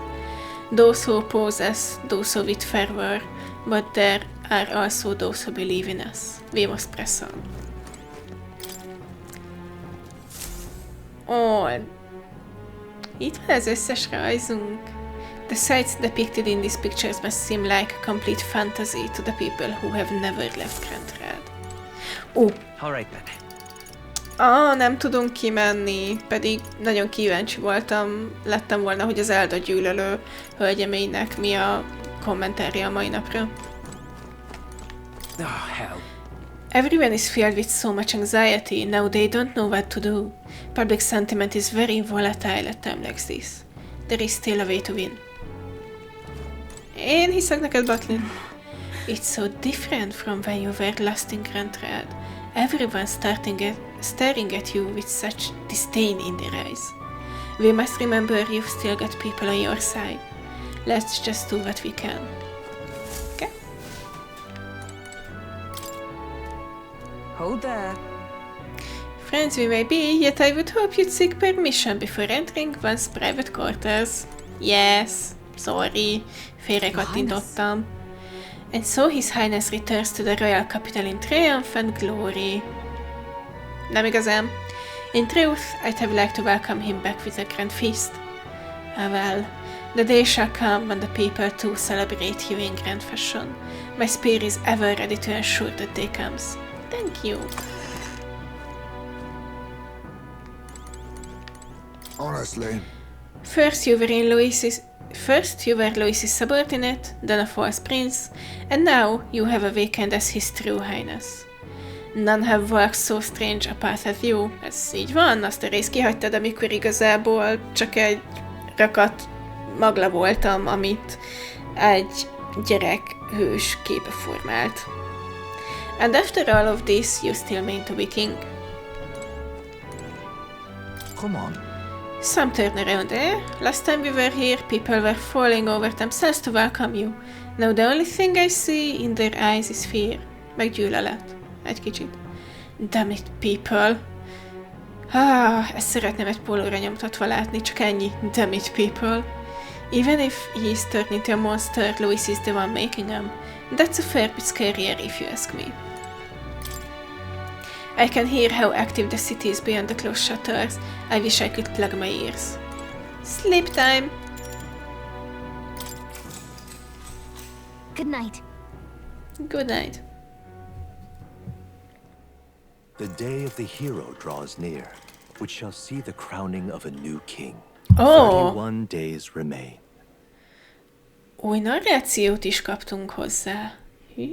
Those who oppose us, those who with fervor, but there are also those who believe in us. We must press on. Oh, itt van az összes rajzunk. The sights depicted in these pictures must seem like a complete fantasy to the people who have never left Grand Tradba. All right then. Nem tudunk kimenni, pedig nagyon kíváncsi lettem volna, hogy az Elda gyűlölő hölgyeménynek mi a kommentárja a mai napra. Oh, hell. Everyone is filled with so much anxiety, now they don't know what to do. Public sentiment is very volatile at times like this. There is still a way to win. Én hiszek neked, Batlin. It's so different from when you were lost in Grand Tradba. Everyone staring at you with such disdain in their eyes. We must remember you've still got people on your side. Let's just do what we can. Okay? Hold there. Friends we may be, yet I would hope you'd seek permission before entering one's private quarters. Yes, sorry, félrekattintottam. And so His Highness returns to the royal capital in triumph and glory. Nem igazán. In truth, I'd have liked to welcome him back with a grand feast. Ah well, the day shall come when the people too celebrate you in grand fashion. My spear is ever ready to ensure that day comes. Thank you. Honestly. First you were Louis's subordinate, then a false prince, and now you have awakened as his true highness. None have walked so strange a path as you. Ez így van, azt a részt kihagytad, amikor igazából csak egy rakat magla voltam, amit egy gyerek hős képe formált. And after all of this, you still mean to be king. Come on. Some turn around, eh? Last time we were here, people were falling over themselves to welcome you. Now the only thing I see in their eyes is fear. Meg gyűlölet. Egy kicsit. Damn it, people. Ezt szeretném egy pólóra nyomtatva látni, csak ennyi. Damn it, people. Even if he's turned into a monster, Louis is the one making him. That's a fair bit scarier if you ask me. I can hear how active the city is beyond the closed shutters. I wish I could plug my ears. Sleep time! Good night. Good night. The day of the hero draws near, which shall see the crowning of a new king. Oh! 31 days remain. Új narrációt is kaptunk hozzá. Hű.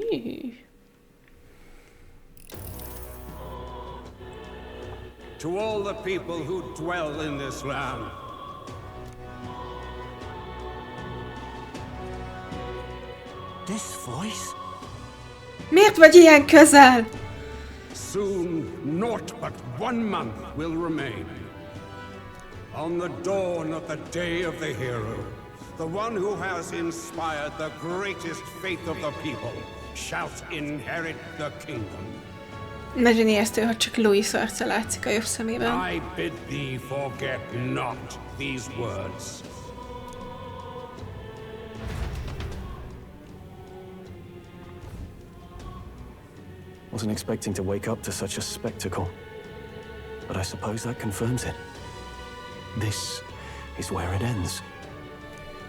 To all the people who dwell in this land. This voice? Miért vagy ilyen közel? Soon, naught but 1 month will remain. On the dawn of the day of the hero, the one who has inspired the greatest faith of the people shall inherit the kingdom. Nagyon ijesztő, hogy csak Louis arca látszik a jobb szemében. I bid thee forget not these words. Wasn't expecting to wake up to such a spectacle, but I suppose that confirms it. This is where it ends.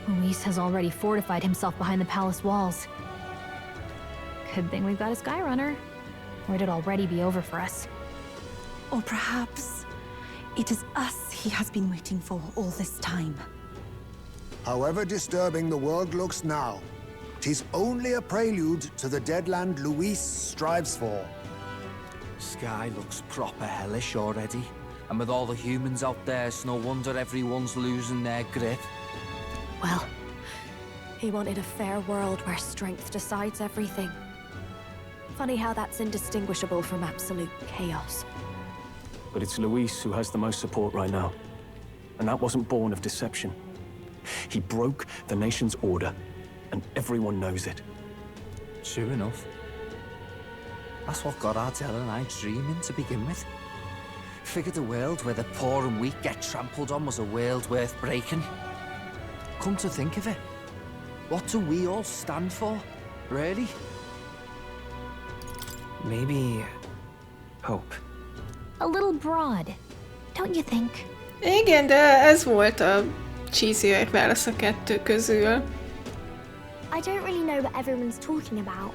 Luis has already fortified himself behind the palace walls. Good thing we've got a Skyrunner, or it'd already be over for us. Or perhaps it is us he has been waiting for all this time. However disturbing the world looks now, 'tis only a prelude to the deadland Luis strives for. Sky looks proper hellish already. And with all the humans out there, it's no wonder everyone's losing their grip. Well, he wanted a fair world where strength decides everything. Funny how that's indistinguishable from absolute chaos. But it's Luis who has the most support right now. And that wasn't born of deception. He broke the nation's order, and everyone knows it. True enough. That's what got Ardell and I dreaming to begin with. Figured a world where the poor and weak get trampled on was a world worth breaking. Come to think of it, what do we all stand for, really? Maybe hope. A little broad, don't you think? Igen, de ez volt a cheesier válasz a kettő közül. I don't really know what everyone's talking about,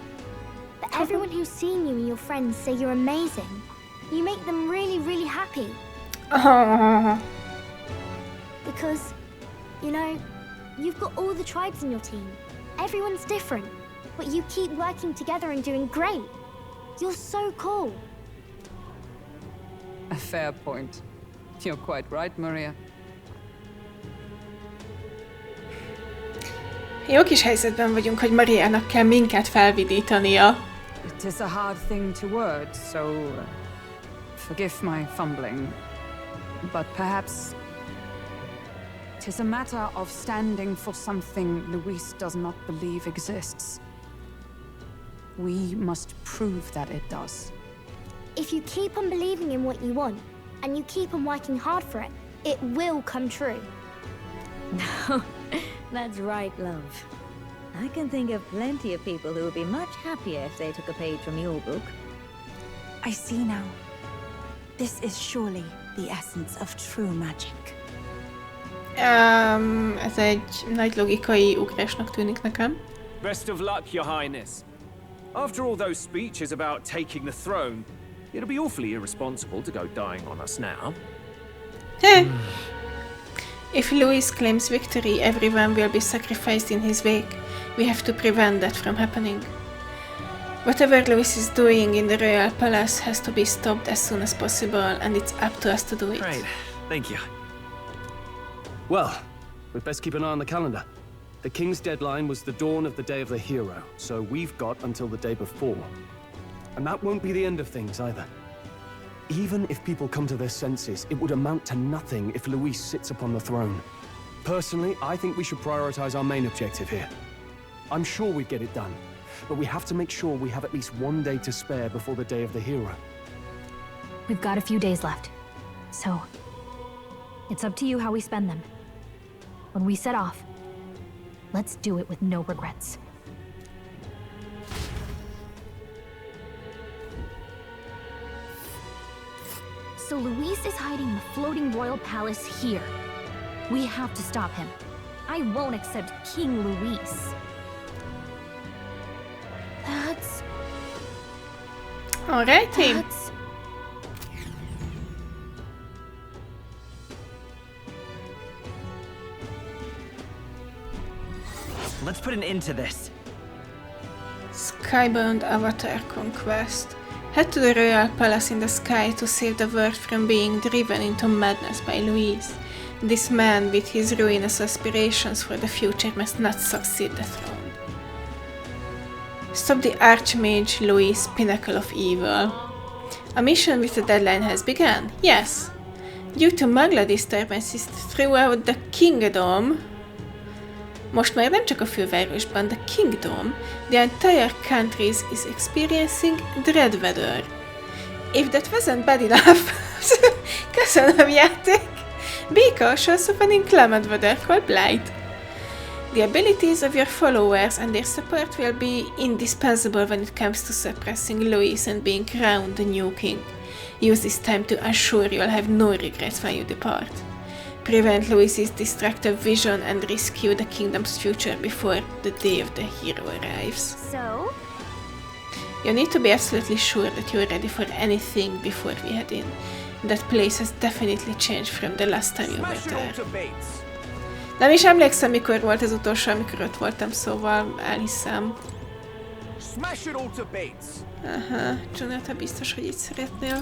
but everyone who's seen you and your friends say you're amazing. You make them really, really happy. Because, you know, you've got all the tribes in your team. Everyone's different, but you keep working together and doing great. You're so cool. A fair point. You're quite right, Maria. Jó kis helyzetben vagyunk, hogy Mariának kell minket felvidítania. It is a hard thing to word, so forgive my fumbling. But perhaps it is a matter of standing for something Luis does not believe exists. We must prove that it does. If you keep on believing in what you want, and you keep on working hard for it, it will come true. No, that's right, love. I can think of plenty of people who would be much happier if they took a page from your book. I see now. This is surely the essence of true magic. Ez egy nagy logikai ugrásnak tűnik nekem. Best of luck, Your Highness. After all those speeches about taking the throne, it'll be awfully irresponsible to go dying on us now. If Luis claims victory, everyone will be sacrificed in his wake. We have to prevent that from happening. Whatever Luis is doing in the royal palace has to be stopped as soon as possible, and it's up to us to do it. Right, thank you. Well, we'd best keep an eye on the calendar. The king's deadline was the dawn of the day of the hero, so we've got until the day before. And that won't be the end of things either. Even if people come to their senses, it would amount to nothing if Luis sits upon the throne. Personally, I think we should prioritize our main objective here. I'm sure we'd get it done, but we have to make sure we have at least one day to spare before the day of the hero. We've got a few days left, so it's up to you how we spend them. When we set off, let's do it with no regrets. So Luis is hiding in the floating royal palace here. We have to stop him. I won't accept King Luis. That's... Alrighty. That's... Let's put an end to this. Skybound Avatar Conquest. Head to the royal palace in the sky to save the world from being driven into madness by Luis. This man, with his ruinous aspirations for the future, must not succeed the throne. Stop the Archmage Luis, pinnacle of evil. A mission with a deadline has begun? Yes. Due to Magla disturbances throughout the kingdom, most már nem csak a fővárosban, the kingdom, the entire country is experiencing dread weather. If that wasn't bad enough, köszönöm játék. Béka shows up an inclement weather called Blight. The abilities of your followers and their support will be indispensable when it comes to suppressing Louis and being crowned the new king. Use this time to assure you'll have no regrets when you depart. Prevent Louis's destructive vision and rescue the kingdom's future before the day of the hero arrives. So? You need to be absolutely sure that you're ready for anything before we head in. That place has definitely changed from the last time you were there. Nem is emlékszem, mikor volt az utolsó, amikor ott voltam, szóval elhiszem. Aha, Jonathan, biztos, hogy itt szeretnél.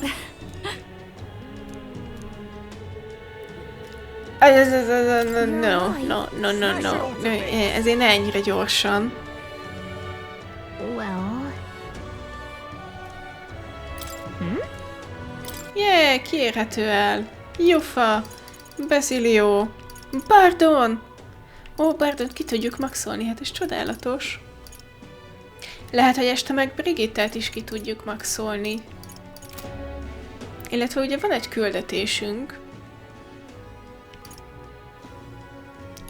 No. Ezért ne ennyire gyorsan. Well... Yeah, kiérhető el. Jufa. Basilio. Pardon! Ó, pardon, ki tudjuk maxolni, hát ez csodálatos. Lehet, hogy este meg Brigittát is ki tudjuk maxolni. Illetve ugye van egy küldetésünk.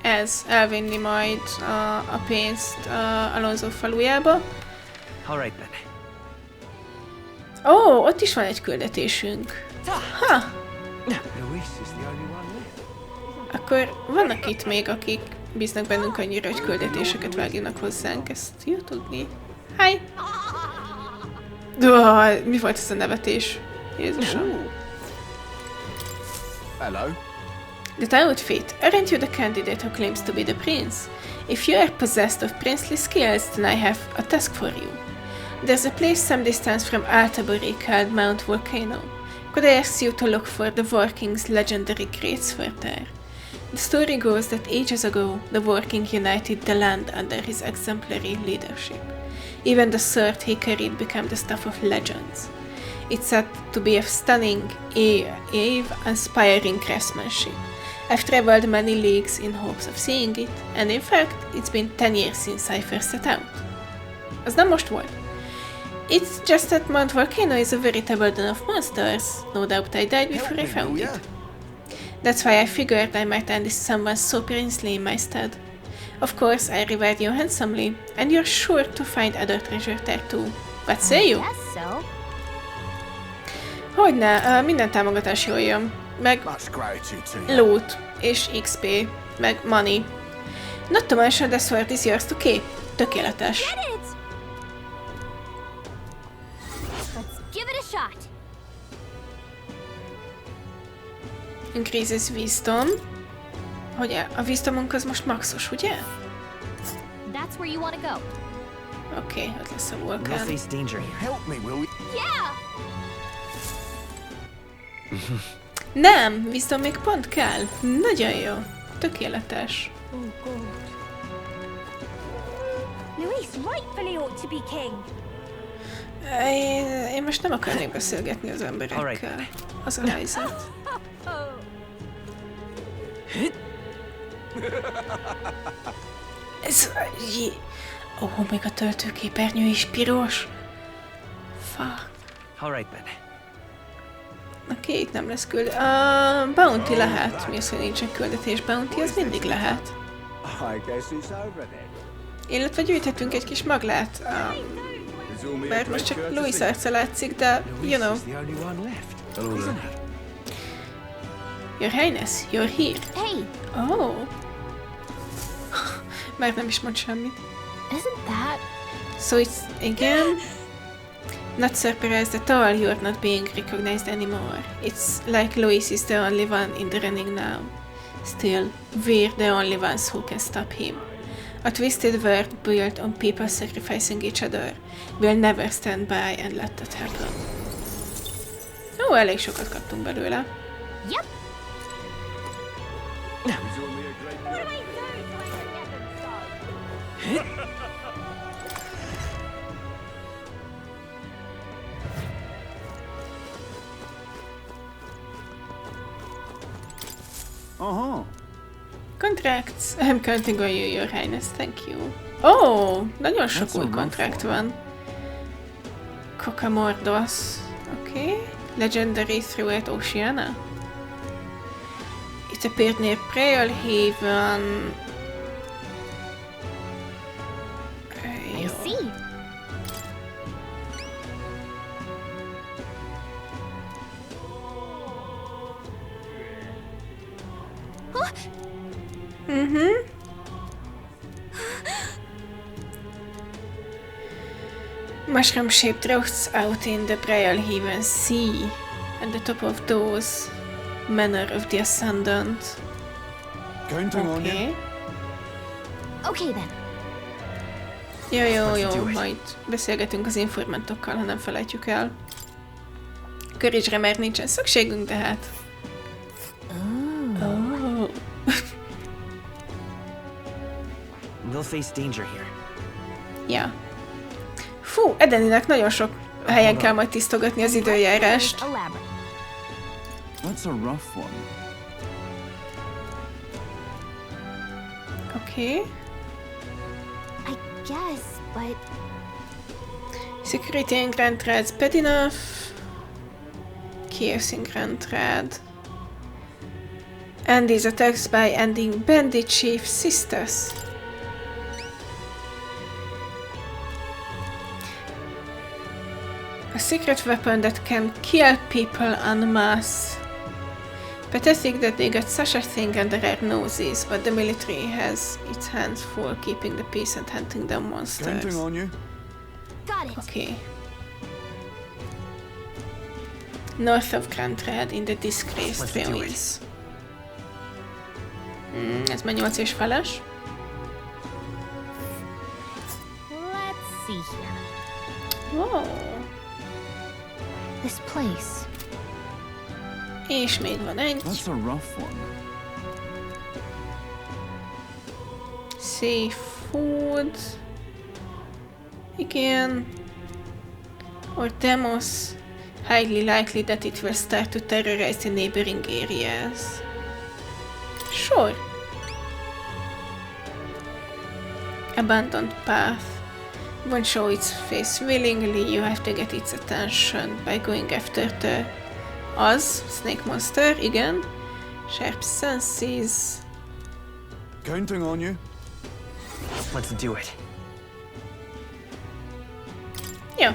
Ez, elvinni majd a pénzt Alonso falujába. Ó, ott is van egy küldetésünk. Ha! Akkor vannak itt még, akik bíznak bennünk annyira, hogy küldetéseket vágjanak hozzánk. Ezt jó tudni. Hi! Mi volt ez a nevetés? Jézusom. Hello. The Town Fate. Aren't you the candidate who claims to be the prince? If you are possessed of princely skills, then I have a task for you. There's a place some distance from Altabori called Mount Volcano. Could I ask you to look for the War King's legendary greatsword there? The story goes that ages ago, the War King united the land under his exemplary leadership. Even the sword he carried became the stuff of legends. It's said to be of stunning, awe-inspiring craftsmanship. I've traveled many leagues in hopes of seeing it, and in fact, it's been 10 years since I first set out. Az nem most volt. It's just that Mount Volcano is a veritable den of monsters. No doubt I died before I found it. That's why I figured I might enlist someone so princely in my stead. Of course, I reward you handsomely, and you're sure to find other treasure there too. What say you? Hogyne, minden támogatás jól jön. Meg loot, és XP, meg money. Not to mention the sword is yours to keep. Tökéletes. Give it a shot. Increases wisdom. Hogy a wisdomunk az most maxos, ugye? That's where you want to go. Oké, ott lesz a vulkán. We'll face danger. Help me, will you? Yeah. Nem, wisdom még pont kell. Nagyon jó. Tökéletes. Oh god. Louis rightfully ought to be king. Én most nem akarnék beszélgetni az emberekkel. Az a helyzet. Ez... Ó, még a töltőképernyő is piros. Fuck. Oké, itt nem lesz küld... Bounty lehet. Mi az, hogy nincsen küldetés? Bounty az mindig lehet. Illetve gyűjthetünk egy kis maglát. Bár most csak Louis arca látszik, de, you know. Your Highness, you're here. Hey! Oh. Már nem is mond semmit. Isn't that... So it's, igen. Not surprised at all you're not being recognized anymore. It's like Louis is the only one in the running now. Still, we're the only ones who can stop him. A twisted world built on people sacrificing each other will never stand by and let that happen. Ó, elég sokat kaptunk belőle. Yep. Contracts. I'm counting on you, Your Highness. Thank you. Oh, nagyon sok új kontrakt van. Kokamordos. Oké. Legendary throughout Oceania? It appeared near Prayer Haven. I see. Mushroom-shaped rocks out in the Brylehaven Sea, at the top of those, Manor of the Ascendant. Okay then. Jó, majd beszélgetünk az informantokkal, ha nem felejtjük el. Courage-re már nincsen szükségünk, de hát... Oh. We'll face danger here. Ja. Fú, Edeninek nagyon sok helyen kell majd tisztogatni az időjárást. That's a rough one. Okay. I guess, but... Security in Grand Trad's bad enough. Chaos in Grand Trad. And these attacks by ending Bandit Chief Sisters. A secret weapon that can kill people en masse. Pathetic that they got such a thing under their noses, but the military has its hands full keeping the peace and hunting the monsters. Counting on you. Got it. Okay. North of Grand Trad in the disgraced ruins. Ez már 8 és feles. Let's see here. Wow. This place. És még van egy. That's a rough one. Safe food. Igen. Or demos. Highly likely that it will start to terrorize the neighboring areas. Sure. Abandoned path. Won't show its face willingly, you have to get its attention by going after the Snake Monster, igen. Sharp senses. Counting on you. Let's do it. Jó.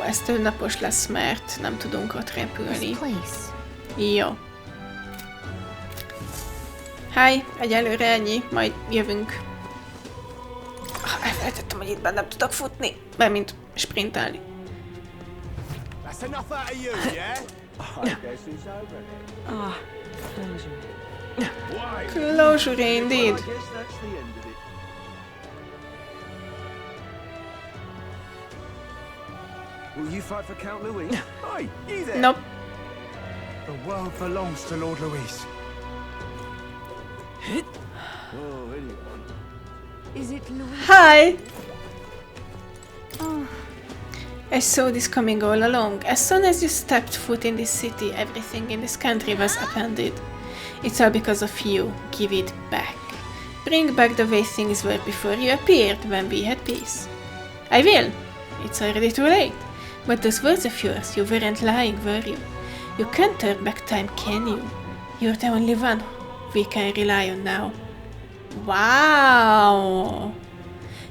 Ez több napos lesz, mert nem tudunk ott repülni. Jó. Hi, egyelőre ennyi, majd jövünk. Elfelejtettem, hogy itt benne nem tudok futni, mármint sprintelni. That's enough out of you, yeah? I guess it's over then. Closure. Closure indeed. I guess that's the end of it. Will you fight for Count Louis? Hey, you there? Nope. The world belongs to Lord Louis. Oh, anyone. Is it Louis? Hi! Oh. I saw this coming all along. As soon as you stepped foot in this city, everything in this country was upended. It's all because of you. Give it back. Bring back the way things were before you appeared, when we had peace. I will. It's already too late. But those words of yours, you weren't lying, were you? You can't turn back time, can you? You're the only one we can rely on now. Wow!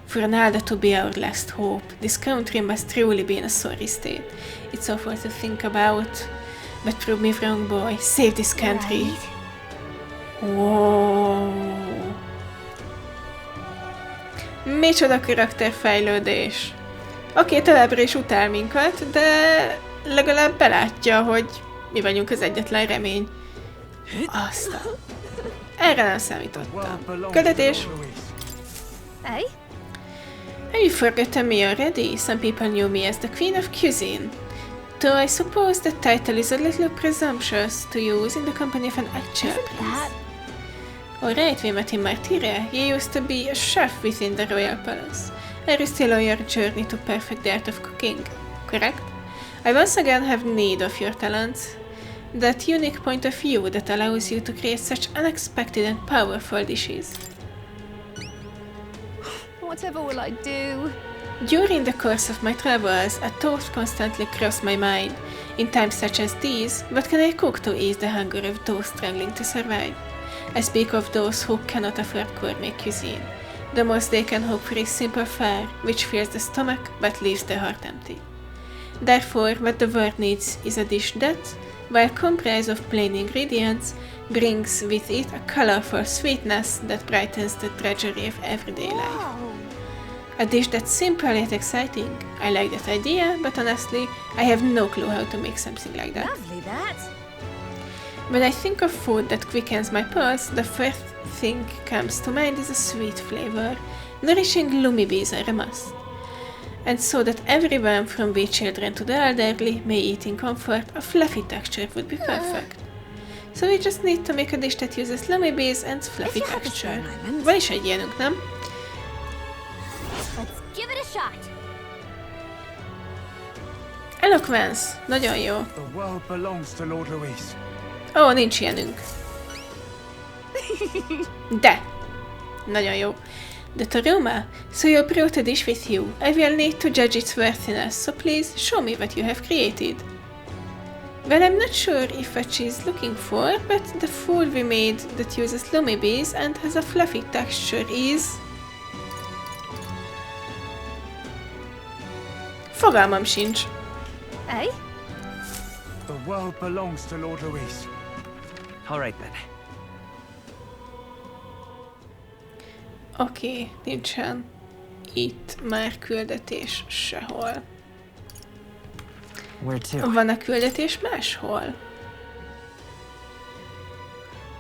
For an elda to be our last hope, this country must truly be in a sorry state. It's awful to think about, but prove me wrong, boy. Save this country. Wow! Micsoda karakterfejlődés! Oké, továbbra is utál minket, de legalább belátja, hogy mi vagyunk az egyetlen remény. Aztán. Erre nem számítottam. Küldetés! Hey? Have you forgotten me already? Some people knew me as the Queen of Cuisine. Though I suppose the title is a little presumptuous to use in the company of an actual prince. Alright, we met in Martyria. You used to be a chef within the royal palace. Are you still on your journey to perfect the art of cooking? Correct? I once again have need of your talents. That unique point of view that allows you to create such unexpected and powerful dishes. Whatever will I do? During the course of my travels, a thought constantly crossed my mind. In times such as these, what can I cook to ease the hunger of those struggling to survive? I speak of those who cannot afford gourmet cuisine. The most they can hope for is simple fare, which fills the stomach but leaves the heart empty. Therefore, what the world needs is a dish that, while comprised of plain ingredients, brings with it a colorful sweetness that brightens the drudgery of everyday life. A dish that's simple yet exciting. I like that idea, but honestly, I have no clue how to make something like that. Lovely, that. When I think of food that quickens my pulse, the first thing comes to mind is a sweet flavor. Nourishing lumi bees are a must. And so that everyone from wee children to the elderly may eat in comfort, a fluffy texture would be perfect. So we just need to make a dish that uses lumi bees and fluffy texture. Van is egy ilyenünk, nem? Let's give it a shot. Eloquence. Nagyon jó. The world belongs to Lord Louis. Ó, nincs ilyenünk. De. Nagyon jó. The Toroma? So you brought a dish with you. I will need to judge its worthiness, so please show me what you have created. Well, I'm not sure if what she's looking for, but the food we made that uses lumi bees and has a fluffy texture is... Fogalmam sincs. Eh? The world belongs to Lord Louis. All right then. Oké, nincsen itt már küldetés sehol. Where to? Van a küldetés máshol?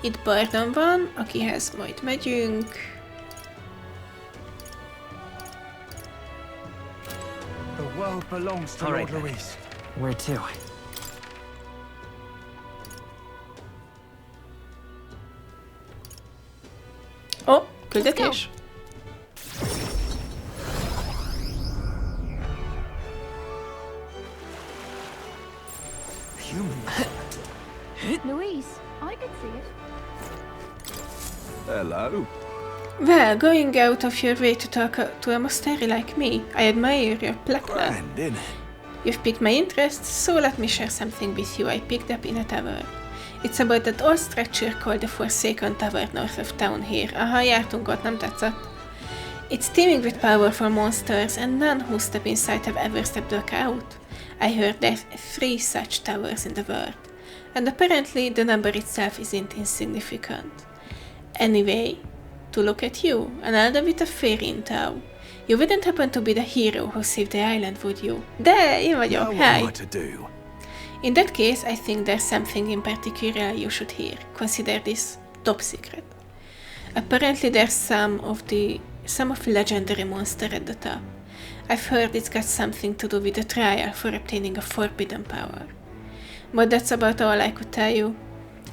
Itt Bardon van, akihez majd megyünk. The world belongs to Lord Louis. Where to? Ó, küldetés? Louise, I could see it. Hello. Well, going out of your way to talk to a monastery like me, I admire your pluckness. You've piqued my interest, so let me share something with you I picked up in a tower. It's about that old structure called the Forsaken Tower north of town here. Aha, jártunk ott, nem tetszett. It's teeming with powerful monsters, and none who step inside have ever stepped out. I heard there's 3 such towers in the world, and apparently the number itself isn't insignificant. Anyway, to look at you, an elda with a fairy in tow. You wouldn't happen to be the hero who saved the island, would you? De, én vagyok, hi! In that case, I think there's something in particular you should hear. Consider this top secret. Apparently there's some of legendary monster at the top. I've heard it's got something to do with the trial for obtaining a forbidden power. But that's about all I could tell you.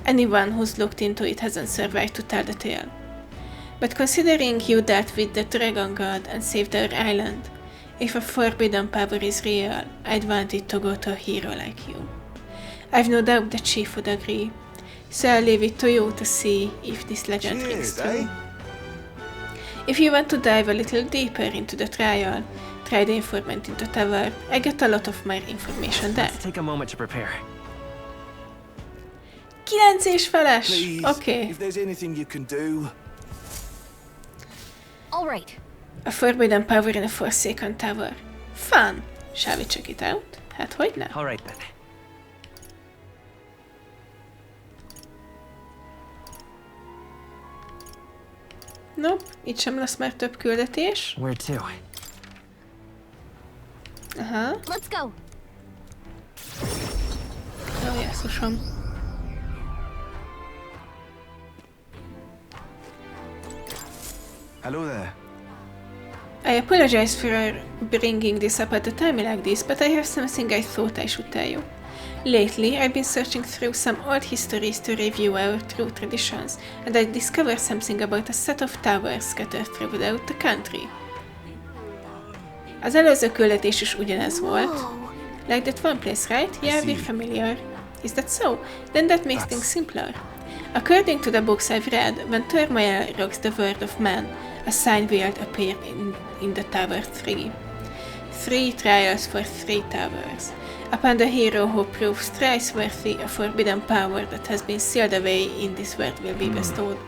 Anyone who's looked into it hasn't survived to tell the tale. But considering you dealt with the dragon god and saved our island, if a forbidden power is real, I'd want it to go to a hero like you. I've no doubt the chief would agree, so I'll leave it to you to see if this legend rings true. If you want to dive a little deeper into the trial, try the informant in the tower. I get a lot of my information there. Let's take a moment to prepare. 9 és feles! Okay. If there's anything you can do. All right. A forbidden power in a Forsaken Tower. Fun! Shall we check it out? Hát hogyne? All right then. Nope, itt sem lesz már több küldetés. Where to? Aha. Let's go. Ó, Jesszusom. Hello there. I apologize for bringing this up at a time like this, but I have something I thought I should tell you. Lately, I've been searching through some old histories to review our true traditions, and I discovered something about a set of towers scattered throughout the country. Az előző küldetés is ugyanez volt. Like that one place, right? Yeah, we're familiar. Is that so? Then that makes things simpler. According to the books I've read, when turmoil rocks the world of man, a sign will appear in the Tower 3. 3 trials for 3 towers. Upon the hero who proves thrice worthy, a forbidden power that has been sealed away in this world will be bestowed.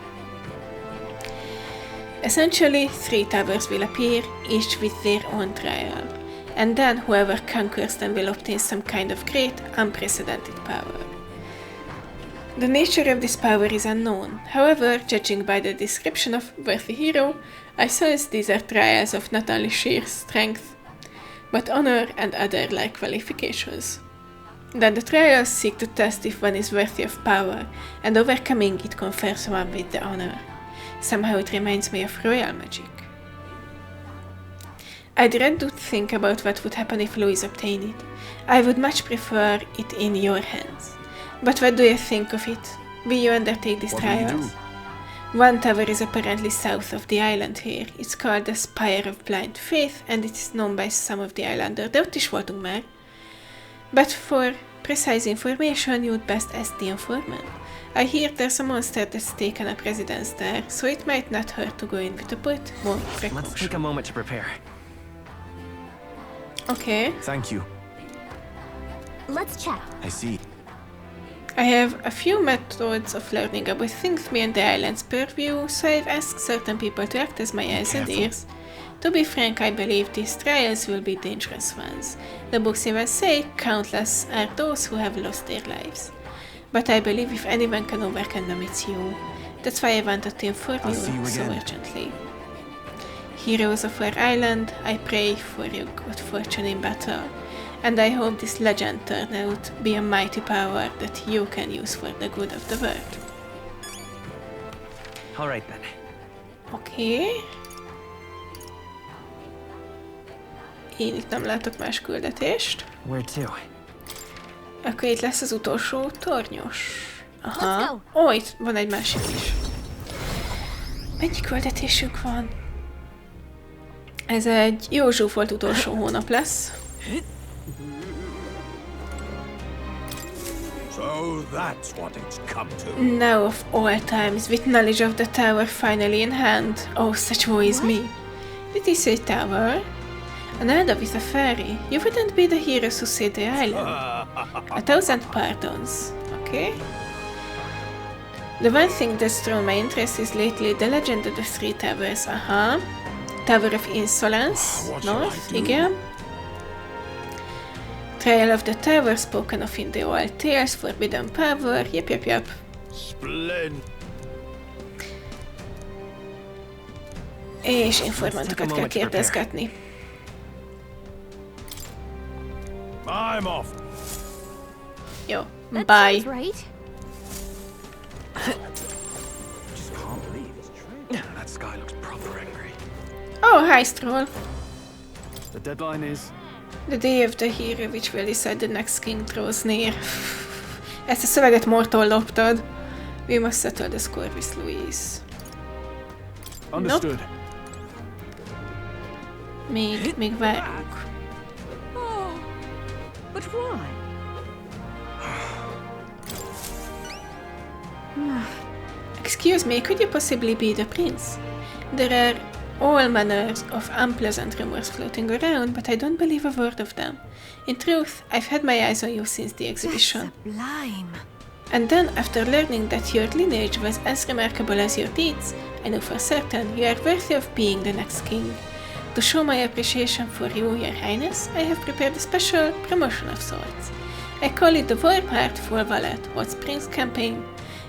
Essentially, 3 towers will appear, each with their own trial, and then whoever conquers them will obtain some kind of great, unprecedented power. The nature of this power is unknown. However, judging by the description of worthy hero, I sense these are trials of not only sheer strength, but honor and other like qualifications. Then the trials seek to test if one is worthy of power, and overcoming it confers one with the honor. Somehow it reminds me of royal magic. I dread to think about what would happen if Louis obtained it. I would much prefer it in your hands. But what do you think of it? Will you undertake these trials? One tower is apparently south of the island here. It's called the Spire of Blind Faith, and it is known by some of the islanders. De ott is voltunk már. But for precise information, you'd best ask the informant. I hear there's a monster that's taken up residence there, so it might not hurt to go in with a bit more precaution. Let's take a moment to prepare. Okay. Thank you. Let's chat. I see. I have a few methods of learning about things beyond the island's purview, so I've asked certain people to act as my eyes and ears. To be frank, I believe these trials will be dangerous ones. The books even say countless are those who have lost their lives. But I believe if anyone can overcome them, it's you. That's why I wanted to inform you so urgently. Heroes of our island, I pray for your good fortune in battle. And I hope this legend turn out be a mighty power that you can use for the good of the world. All right then. Okay. Én itt nem látok más küldetést. Where to? Akkor itt lesz az utolsó tornyos. Aha. Ó, itt van egy másik is. Mennyi küldetésünk van? Ez egy jó zsúfolt utolsó hónap lesz. So that's what it's come to. Now of all times, with knowledge of the tower finally in hand. Oh, such woe is me. Did he say tower? An elda with a fairy. You wouldn't be the heroes who saved the island. 1,000 pardons. Okay. The one thing that's drawn my interest is lately the legend of the 3 towers. Aha. Tower of Insolence. North. Igen. Trial of the Tower spoken of in the old tales, forbidden power, yep. Splendid. És informantokat kell kérdezgetni. I'm off. Jó, bye. Just can't believe it's true. That sky looks proper angry. Oh, hi Stroll. The deadline is... The day of the hero which will decide the next king draws near. Ezt a szöveget Mortól loptad. We must settle the score with Louis. Understood. Nope. Még várjuk. Oh, but why? Excuse me, could you possibly be the prince? There are all manners of unpleasant rumors floating around, but I don't believe a word of them. In truth, I've had my eyes on you since the exhibition. Sublime. And then, after learning that your lineage was as remarkable as your deeds, I know for certain you are worthy of being the next king. To show my appreciation for you, your highness, I have prepared a special promotion of sorts. I call it the Warm-Heart Full Wallet Hot Springs campaign.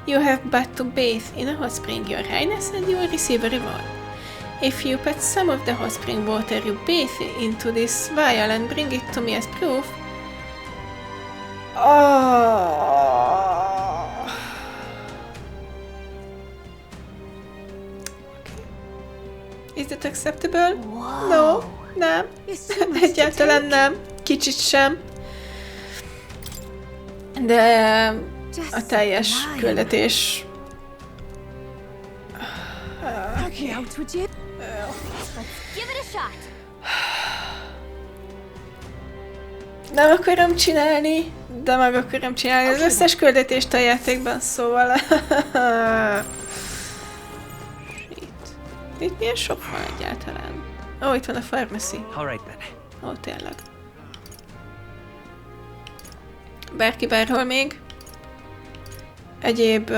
You have but to bathe in a hot spring, your highness, and you will receive a reward. If you put some of the hot spring water you bathe into this vial and bring it to me as proof... Oh. Is that acceptable? Wow. No, nem. Egyáltalán nem. Kicsit sem. De a teljes küldetés... Nem akarom csinálni, de meg akarom csinálni az összes küldetést a játékban, szóval... Itt milyen shop van egyáltalán? Ó, itt van a pharmacy. Ó, tényleg. Bárki bárhol még? Egyéb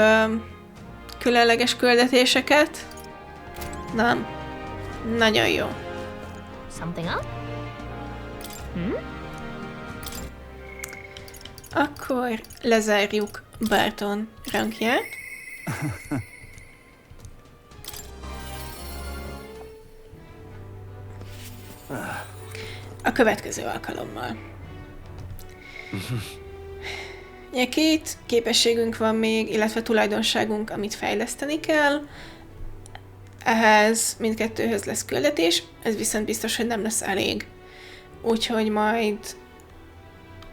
különleges küldetéseket? Nem. Nagyon jó. Something up? Akkor lezárjuk Barton rankját. A következő alkalommal. Két képességünk van még, illetve tulajdonságunk, amit fejleszteni kell. Ehhez mindkettőhöz lesz küldetés, ez viszont biztos, hogy nem lesz elég. Úgyhogy majd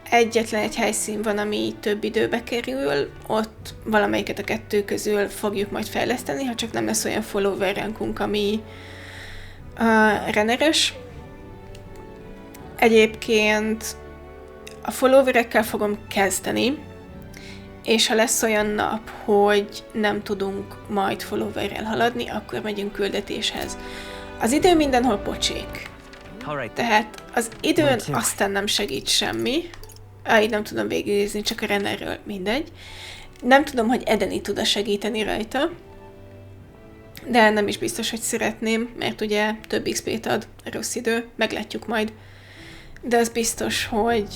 egyetlen egy helyszín van, ami több időbe kerül, ott valamelyiket a kettő közül fogjuk majd fejleszteni, ha csak nem lesz olyan follower rankunk, ami renneres. Egyébként a followerekkel fogom kezdeni, és ha lesz olyan nap, hogy nem tudunk majd followerrel haladni, akkor megyünk küldetéshez. Az idő mindenhol pocsék. Tehát az időn aztán nem segít semmi. Így nem tudom végignézni, csak a rennerről, mindegy. Nem tudom, hogy Edeni tud-e segíteni rajta, de nem is biztos, hogy szeretném, mert ugye több XP-t ad, rossz idő, meglátjuk majd. De az biztos, hogy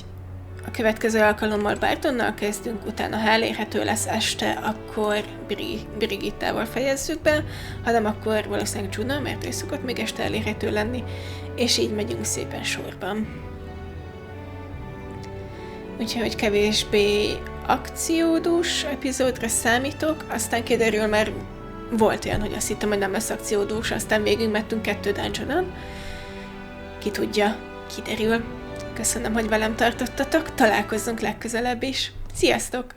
a következő alkalommal Bartonnal kezdünk, utána ha elérhető lesz este, akkor Brigittával fejezzük be, ha nem, akkor valószínűleg Juna, mert ő szokott még este elérhető lenni, és így megyünk szépen sorban. Úgyhogy kevésbé akciódús epizódra számítok, aztán kiderül, mert volt olyan, hogy azt hittem, hogy nem lesz akciódús, aztán végig mentünk 2 dungeonon. Ki tudja, kiderül. Köszönöm, hogy velem tartottatok, találkozzunk legközelebb is. Sziasztok!